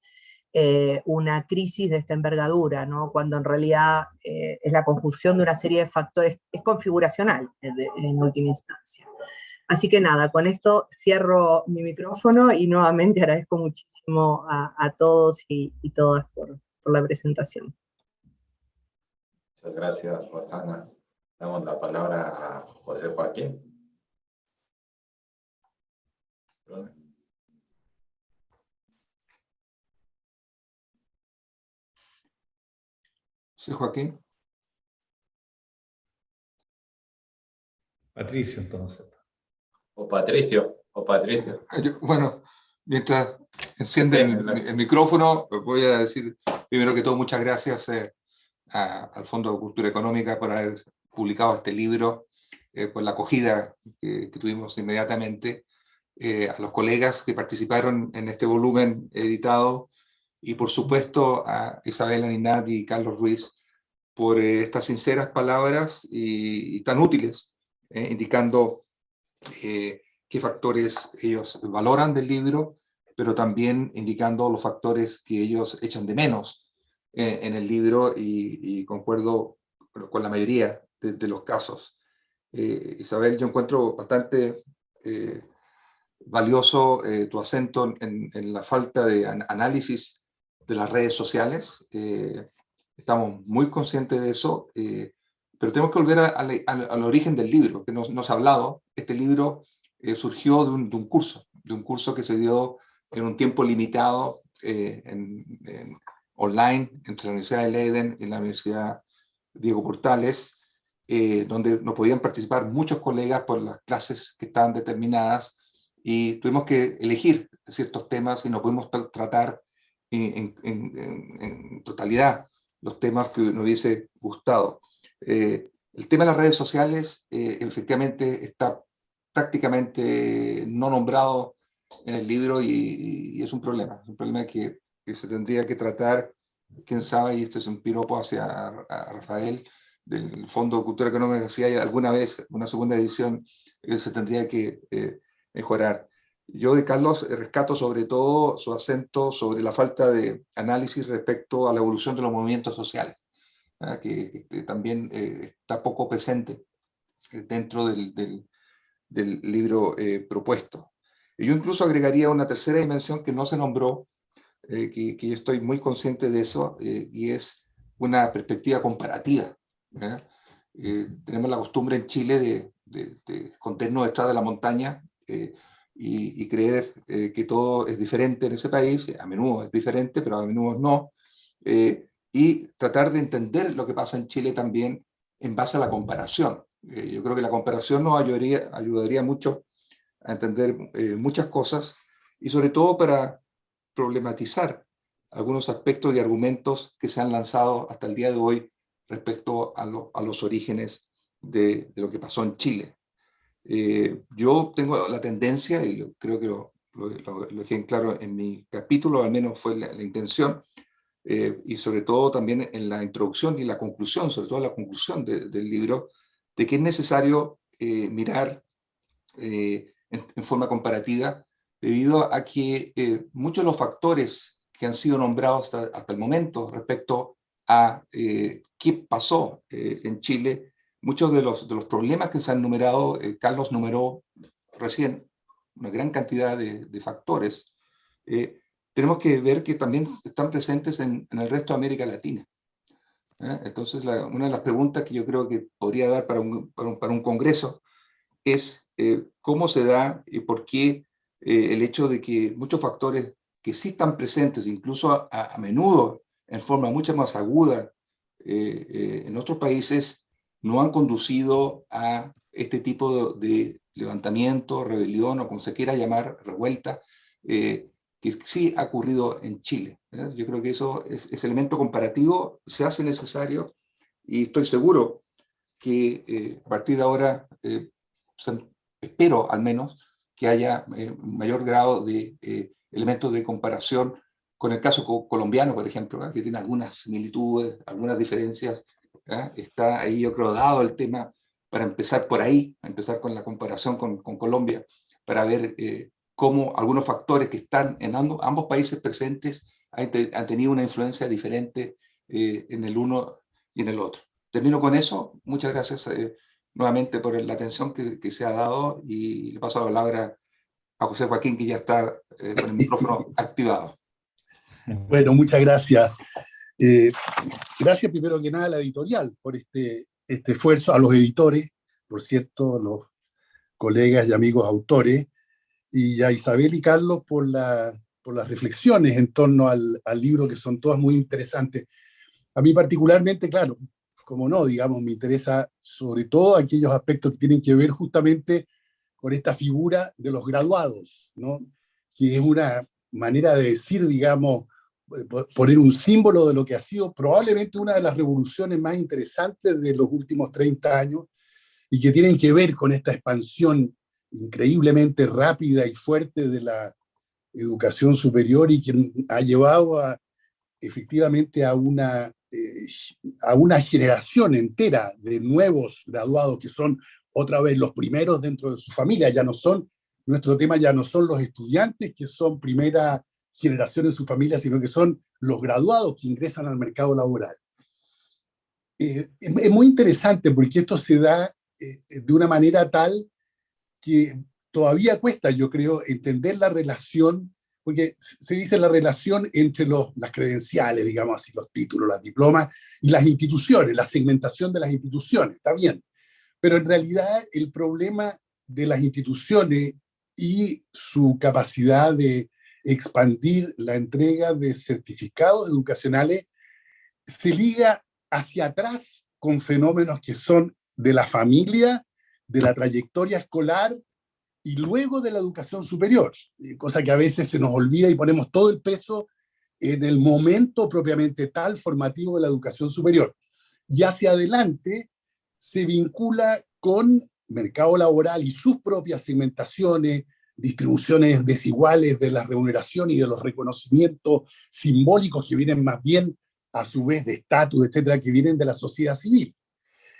una crisis de esta envergadura, ¿no? Cuando en realidad es la conjunción de una serie de factores, es configuracional en última instancia. Así que nada, con esto cierro mi micrófono y nuevamente agradezco muchísimo a todos y todas por la presentación. Muchas gracias, Rosana. Damos la palabra a José Joaquín. Sí, Joaquín. Patricio, entonces. O Patricio. Bueno, mientras encienden el micrófono, voy a decir primero que todo muchas gracias al Fondo de Cultura Económica por haber publicado este libro, por la acogida que tuvimos inmediatamente, a los colegas que participaron en este volumen editado, y por supuesto a Isabel Aninat y Carlos Ruiz por estas sinceras palabras y tan útiles, indicando qué factores ellos valoran del libro, pero también indicando los factores que ellos echan de menos en el libro, y concuerdo con la mayoría de los casos. Isabel, yo encuentro bastante valioso tu acento en la falta de análisis de las redes sociales. Estamos muy conscientes de eso, pero tenemos que volver al origen del libro, que nos ha hablado. Este libro surgió de un curso que se dio en un tiempo limitado online entre la Universidad de Leiden y la Universidad Diego Portales, donde no podían participar muchos colegas por las clases que estaban determinadas, y tuvimos que elegir ciertos temas y no pudimos tratar en totalidad los temas que nos hubiese gustado. El tema de las redes sociales efectivamente está prácticamente no nombrado en el libro, y es un problema que se tendría que tratar, quién sabe, y este es un piropo hacia a Rafael del Fondo de Cultura Económica, si hay alguna vez una segunda edición, se tendría que mejorar. Yo de Carlos rescato sobre todo su acento sobre la falta de análisis respecto a la evolución de los movimientos sociales, que también está poco presente dentro del libro propuesto. Y yo incluso agregaría una tercera dimensión que no se nombró, que yo estoy muy consciente de eso, y es una perspectiva comparativa. Tenemos la costumbre en Chile de escondernos detrás de la montaña y creer que todo es diferente en ese país. A menudo es diferente, pero a menudo no. Y tratar de entender lo que pasa en Chile también en base a la comparación. Yo creo que la comparación nos ayudaría mucho a entender muchas cosas, y sobre todo para problematizar algunos aspectos y argumentos que se han lanzado hasta el día de hoy respecto a los orígenes de lo que pasó en Chile. Yo tengo la tendencia, y creo que lo dejé en claro en mi capítulo, al menos fue la intención, y sobre todo también en la introducción y la conclusión, sobre todo la conclusión del libro, de que es necesario mirar en forma comparativa, debido a que muchos de los factores que han sido nombrados hasta el momento respecto a qué pasó en Chile, muchos de los problemas que se han numerado, Carlos numeró recién una gran cantidad de factores, tenemos que ver que también están presentes en el resto de América Latina. Entonces, una de las preguntas que yo creo que podría dar para un congreso es cómo se da y por qué el hecho de que muchos factores que sí están presentes, incluso a menudo en forma mucho más aguda en otros países, no han conducido a este tipo de levantamiento, rebelión o como se quiera llamar, revuelta, que sí ha ocurrido en Chile. Yo creo que eso, ese elemento comparativo se hace necesario, y estoy seguro que a partir de ahora, espero al menos, que haya mayor grado de elementos de comparación con el caso colombiano, por ejemplo, que tiene algunas similitudes, algunas diferencias. Está ahí, yo creo, dado el tema para empezar por ahí, empezar con la comparación con Colombia, para ver cómo algunos factores que están en ambos países presentes han tenido una influencia diferente en el uno y en el otro. Termino con eso. Muchas gracias nuevamente por la atención que se ha dado, y le paso la palabra a José Joaquín, que ya está con el micrófono activado. Bueno, muchas gracias. Gracias primero que nada a la editorial por este esfuerzo, a los editores, por cierto, los colegas y amigos autores, y a Isabel y Carlos por las reflexiones en torno al libro, que son todas muy interesantes. A mí particularmente, claro, como no, digamos, me interesa sobre todo aquellos aspectos que tienen que ver justamente con esta figura de los graduados, ¿no? Que es una manera de decir, digamos, poner un símbolo de lo que ha sido probablemente una de las revoluciones más interesantes de los últimos 30 años, y que tienen que ver con esta expansión increíblemente rápida y fuerte de la educación superior, y que ha llevado efectivamente a una generación entera de nuevos graduados que son otra vez los primeros dentro de su familia. Nuestro tema ya no son los estudiantes que son primera generación en su familia, sino que son los graduados que ingresan al mercado laboral. Es muy interesante porque esto se da de una manera tal que todavía cuesta, yo creo, entender la relación, porque se dice la relación entre las credenciales, digamos así, los títulos, los diplomas, y las instituciones, la segmentación de las instituciones, está bien. Pero en realidad el problema de las instituciones y su capacidad de expandir la entrega de certificados educacionales se liga hacia atrás con fenómenos que son de la familia, de la trayectoria escolar y luego de la educación superior, cosa que a veces se nos olvida y ponemos todo el peso en el momento propiamente tal formativo de la educación superior. Y hacia adelante se vincula con mercado laboral y sus propias segmentaciones, distribuciones desiguales de la remuneración y de los reconocimientos simbólicos que vienen más bien a su vez de estatus, etcétera, que vienen de la sociedad civil.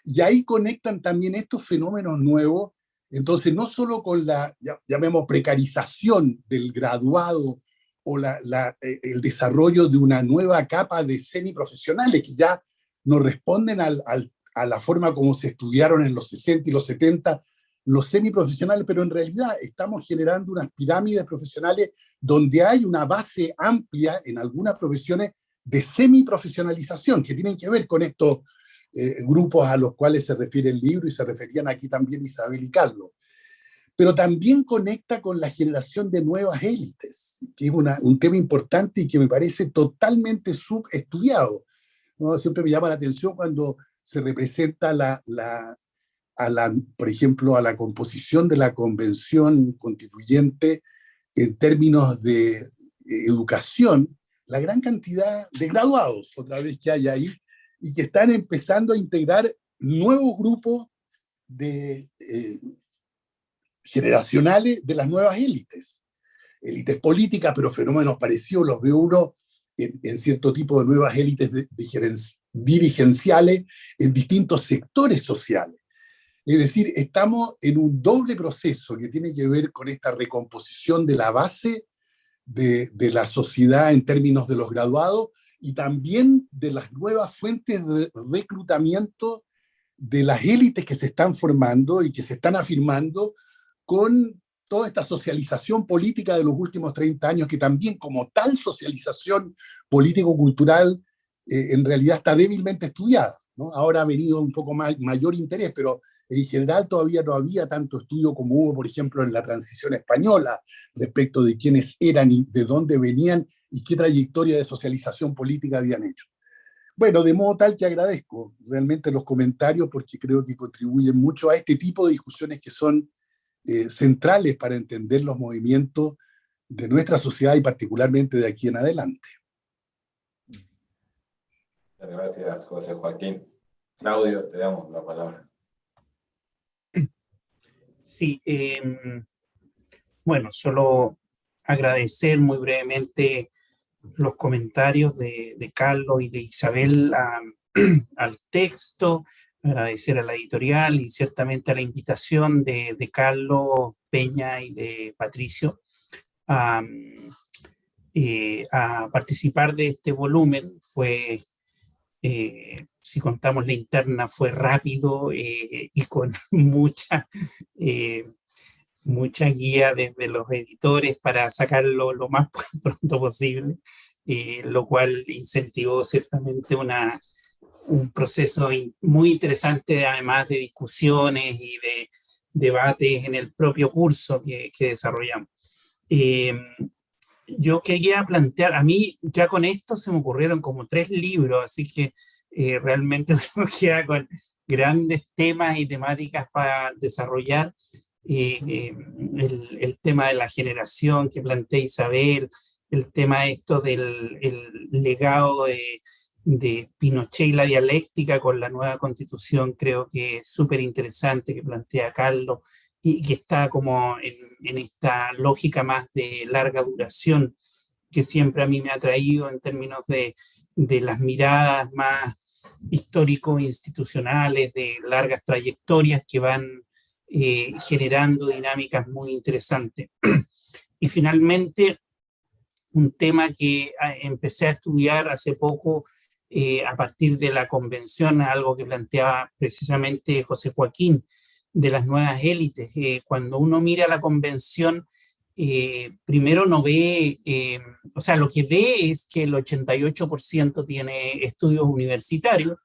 Y ahí conectan también estos fenómenos nuevos. Entonces, no solo con la, llamemos, precarización del graduado o el desarrollo de una nueva capa de semiprofesionales que ya no responden al a la forma como se estudiaron en los 60 y los 70 los semiprofesionales, pero en realidad estamos generando unas pirámides profesionales donde hay una base amplia en algunas profesiones de semiprofesionalización, que tienen que ver con estos grupos a los cuales se refiere el libro, y se referían aquí también Isabel y Carlos. Pero también conecta con la generación de nuevas élites, que es un tema importante y que me parece totalmente subestudiado, ¿no? Siempre me llama la atención cuando se representa por ejemplo, a la composición de la convención constituyente en términos de educación, la gran cantidad de graduados, otra vez, que hay ahí, y que están empezando a integrar nuevos grupos generacionales de las nuevas élites políticas, pero fenómenos parecidos los ve uno en cierto tipo de nuevas élites dirigenciales en distintos sectores sociales. Es decir, estamos en un doble proceso que tiene que ver con esta recomposición de la base de la sociedad en términos de los graduados, y también de las nuevas fuentes de reclutamiento de las élites que se están formando y que se están afirmando con toda esta socialización política de los últimos 30 años, que también, como tal socialización político-cultural, en realidad está débilmente estudiada, ¿no? Ahora ha venido un poco mayor interés, pero en general todavía no había tanto estudio como hubo, por ejemplo, en la transición española, respecto de quiénes eran y de dónde venían y qué trayectoria de socialización política habían hecho. Bueno, de modo tal que agradezco realmente los comentarios, porque creo que contribuyen mucho a este tipo de discusiones que son centrales para entender los movimientos de nuestra sociedad y particularmente de aquí en adelante. Muchas gracias, José Joaquín. Claudio, te damos la palabra. Sí, bueno, solo agradecer muy brevemente los comentarios de Carlos y de Isabel al texto, agradecer a la editorial y ciertamente a la invitación de Carlos, Peña y de Patricio a participar de este volumen. Fue, si contamos la interna, fue rápido y con mucha guía desde los editores para sacarlo lo más pronto posible, lo cual incentivó ciertamente un proceso muy interesante, además de discusiones y de debates en el propio curso que desarrollamos. Yo quería plantear, a mí ya con esto se me ocurrieron como 3 libros, así que realmente me queda con grandes temas y temáticas para desarrollar. El tema de la generación que plantea Isabel, el tema esto del legado de Pinochet y la dialéctica con la nueva constitución, creo que es súper interesante, que plantea Carlos, y que está como en esta lógica más de larga duración, que siempre a mí me ha traído en términos de las miradas más histórico-institucionales, de largas trayectorias que van generando dinámicas muy interesantes. Y finalmente, un tema que empecé a estudiar hace poco a partir de la convención, algo que planteaba precisamente José Joaquín, de las nuevas élites. Cuando uno mira la convención, primero no ve, o sea, lo que ve es que el 88% tiene estudios universitarios,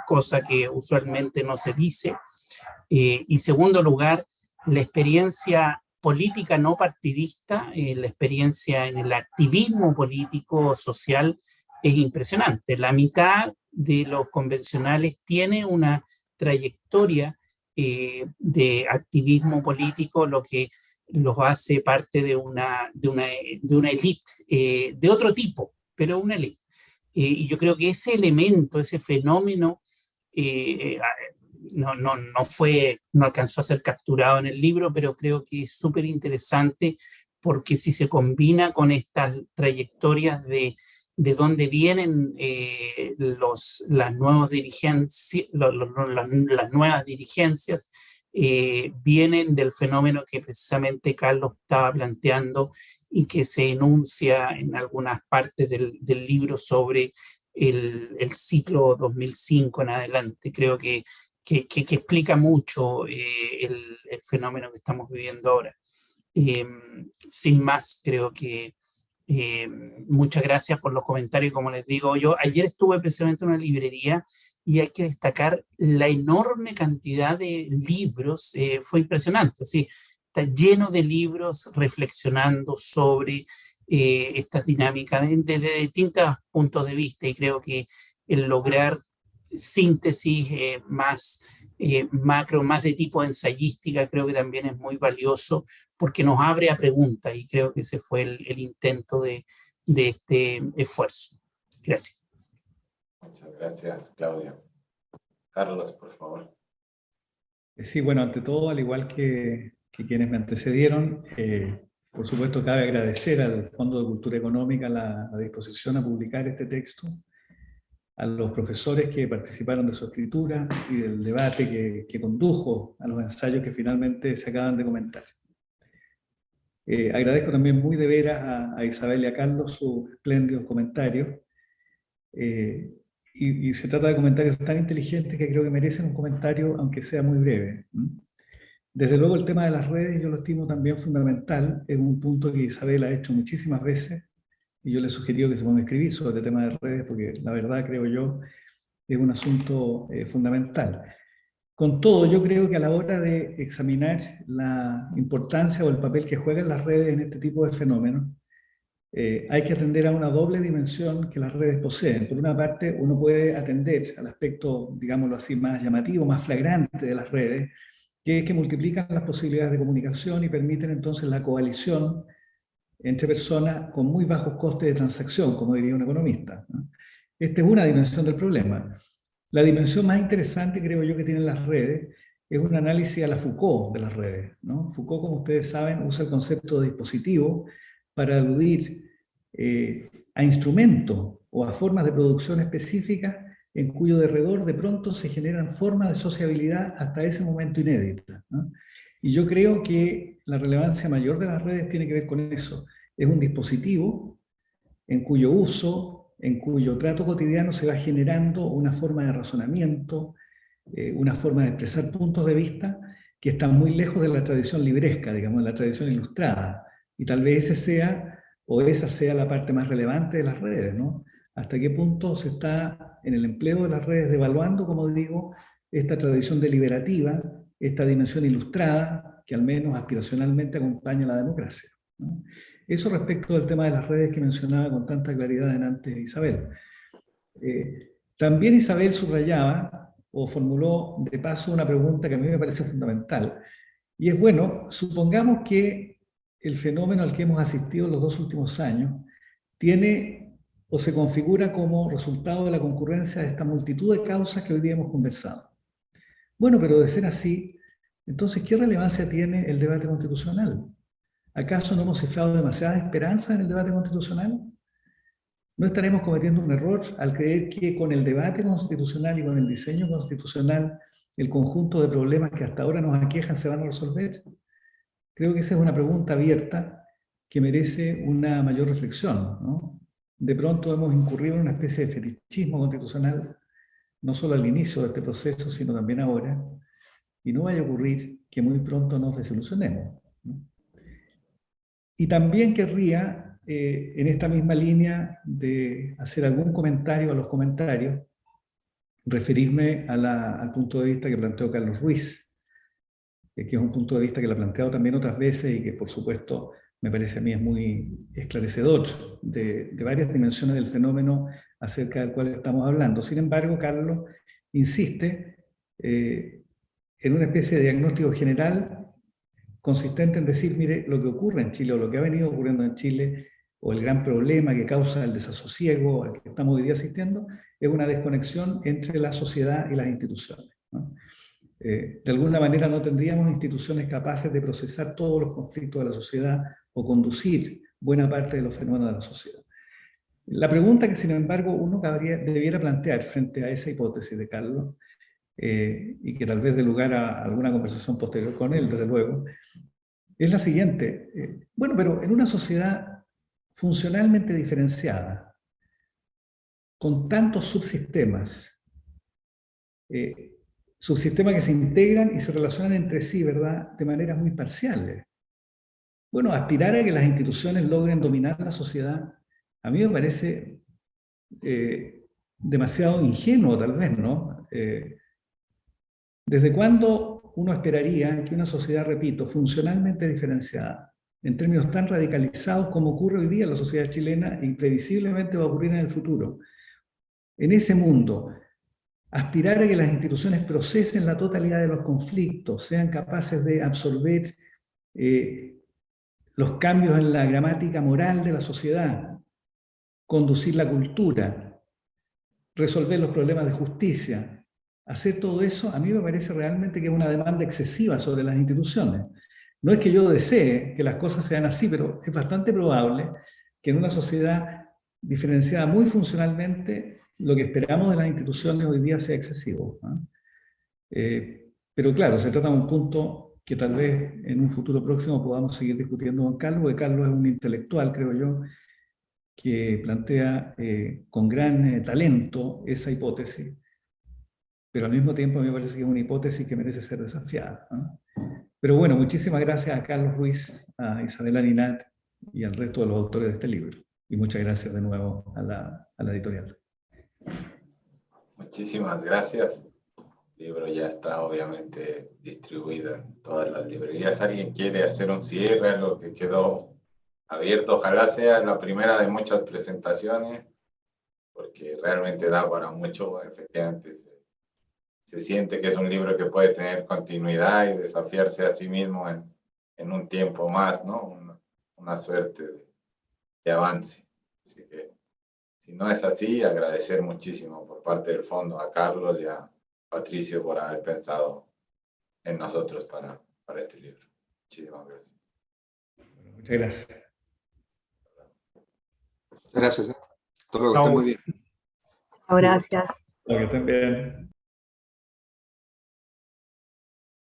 cosa que usualmente no se dice. Y segundo lugar, la experiencia política no partidista, la experiencia en el activismo político social es impresionante. La mitad de los convencionales tiene una trayectoria de activismo político, lo que los hace parte de una élite de otro tipo, pero una élite. Y yo creo que ese elemento, ese fenómeno, no alcanzó a ser capturado en el libro, pero creo que es súper interesante, porque si se combina con estas trayectorias de dónde vienen las nuevas dirigencias, vienen del fenómeno que precisamente Carlos estaba planteando y que se enuncia en algunas partes del libro sobre el ciclo 2005 en adelante. Creo que explica mucho el fenómeno que estamos viviendo ahora. Sin más, creo que muchas gracias por los comentarios. Como les digo, yo ayer estuve precisamente en una librería y hay que destacar la enorme cantidad de libros. Fue impresionante, sí, está lleno de libros reflexionando sobre estas dinámicas desde distintos puntos de vista, y creo que el lograr síntesis más macro, más de tipo ensayística, creo que también es muy valioso porque nos abre a preguntas, y creo que ese fue el intento de este esfuerzo. Gracias. Muchas gracias, Claudia. Carlos, por favor. Sí, bueno, ante todo, al igual que quienes me antecedieron, por supuesto cabe agradecer al Fondo de Cultura Económica la disposición a publicar este texto, a los profesores que participaron de su escritura y del debate que condujo a los ensayos que finalmente se acaban de comentar. Agradezco también muy de veras a Isabel y a Carlos sus espléndidos comentarios. Y se trata de comentarios tan inteligentes que creo que merecen un comentario, aunque sea muy breve. Desde luego el tema de las redes yo lo estimo también fundamental, es un punto que Isabel ha hecho muchísimas veces, y yo le he sugerido que se ponga a escribir sobre el tema de redes, porque la verdad, creo yo, es un asunto fundamental. Con todo, yo creo que a la hora de examinar la importancia o el papel que juegan las redes en este tipo de fenómenos, hay que atender a una doble dimensión que las redes poseen. Por una parte, uno puede atender al aspecto, digámoslo así, más llamativo, más flagrante de las redes, que es que multiplican las posibilidades de comunicación y permiten entonces la coalición entre personas con muy bajos costes de transacción, como diría un economista, ¿no? Esta es una dimensión del problema. La dimensión más interesante, creo yo, que tienen las redes es un análisis a la Foucault de las redes, ¿no? Foucault, como ustedes saben, usa el concepto de dispositivo para aludir a instrumentos o a formas de producción específicas en cuyo derredor de pronto se generan formas de sociabilidad hasta ese momento inéditas, ¿no? Y yo creo que la relevancia mayor de las redes tiene que ver con eso. Es un dispositivo en cuyo uso, en cuyo trato cotidiano se va generando una forma de razonamiento, una forma de expresar puntos de vista que están muy lejos de la tradición libresca, digamos, de la tradición ilustrada. Y tal vez ese sea, o esa sea la parte más relevante de las redes, ¿no? Hasta qué punto se está en el empleo de las redes devaluando, como digo, esta tradición deliberativa, esta dimensión ilustrada, que al menos aspiracionalmente acompaña a la democracia, ¿no? Eso respecto del tema de las redes que mencionaba con tanta claridad antes Isabel. También Isabel subrayaba, o formuló de paso una pregunta que a mí me parece fundamental, y es, bueno, supongamos que el fenómeno al que hemos asistido en los 2 últimos años tiene o se configura como resultado de la concurrencia de esta multitud de causas que hoy día hemos conversado. Bueno, pero de ser así, entonces, ¿qué relevancia tiene el debate constitucional? ¿Acaso no hemos cifrado demasiada esperanza en el debate constitucional? ¿No estaremos cometiendo un error al creer que con el debate constitucional y con el diseño constitucional el conjunto de problemas que hasta ahora nos aquejan se van a resolver? Creo que esa es una pregunta abierta que merece una mayor reflexión, ¿no? De pronto hemos incurrido en una especie de fetichismo constitucional, no solo al inicio de este proceso, sino también ahora, y no vaya a ocurrir que muy pronto nos desilusionemos, ¿no? Y también querría, en esta misma línea de hacer algún comentario a los comentarios, referirme al punto de vista que planteó Carlos Ruiz, que es un punto de vista que lo ha planteado también otras veces y que, por supuesto, me parece a mí es muy esclarecedor de varias dimensiones del fenómeno acerca del cual estamos hablando. Sin embargo, Carlos insiste en una especie de diagnóstico general consistente en decir, mire, lo que ocurre en Chile o lo que ha venido ocurriendo en Chile o el gran problema que causa el desasosiego al que estamos hoy día asistiendo es una desconexión entre la sociedad y las instituciones, ¿no? De alguna manera no tendríamos instituciones capaces de procesar todos los conflictos de la sociedad o conducir buena parte de los fenómenos de la sociedad. La pregunta que, sin embargo, uno debiera plantear frente a esa hipótesis de Carlos, y que tal vez dé lugar a alguna conversación posterior con él, desde luego, es la siguiente. Bueno, pero en una sociedad funcionalmente diferenciada, con tantos subsistemas, subsistemas que se integran y se relacionan entre sí, ¿verdad?, de maneras muy parciales. Bueno, aspirar a que las instituciones logren dominar la sociedad, a mí me parece demasiado ingenuo, tal vez, ¿no? ¿Desde cuándo uno esperaría que una sociedad, repito, funcionalmente diferenciada, en términos tan radicalizados como ocurre hoy día en la sociedad chilena y previsiblemente va a ocurrir en el futuro, en ese mundo, aspirar a que las instituciones procesen la totalidad de los conflictos, sean capaces de absorber los cambios en la gramática moral de la sociedad, conducir la cultura, resolver los problemas de justicia? Hacer todo eso, a mí me parece realmente que es una demanda excesiva sobre las instituciones. No es que yo desee que las cosas sean así, pero es bastante probable que en una sociedad diferenciada muy funcionalmente, lo que esperamos de las instituciones hoy día sea excesivo, ¿no? Pero claro, se trata de un punto que tal vez en un futuro próximo podamos seguir discutiendo con Carlos, porque Carlos es un intelectual, creo yo, que plantea con gran talento esa hipótesis, pero al mismo tiempo a mí me parece que es una hipótesis que merece ser desafiada, ¿no? Pero bueno, muchísimas gracias a Carlos Ruiz, a Isabela Ninat y al resto de los autores de este libro. Y muchas gracias de nuevo a la editorial. Muchísimas gracias. El libro ya está obviamente distribuido en todas las librerías. ¿Alguien quiere hacer un cierre, algo que quedó abierto? Ojalá sea la primera de muchas presentaciones, porque realmente da para mucho. Efectivamente, se siente que es un libro que puede tener continuidad y desafiarse a sí mismo en un tiempo más, ¿no? Una suerte de avance. Así que, si no es así, agradecer muchísimo por parte del fondo a Carlos y a Patricio por haber pensado en nosotros para este libro. Muchísimas gracias. Muchas gracias. Gracias. Hasta luego, que estén muy bien. Gracias. Para que estén bien.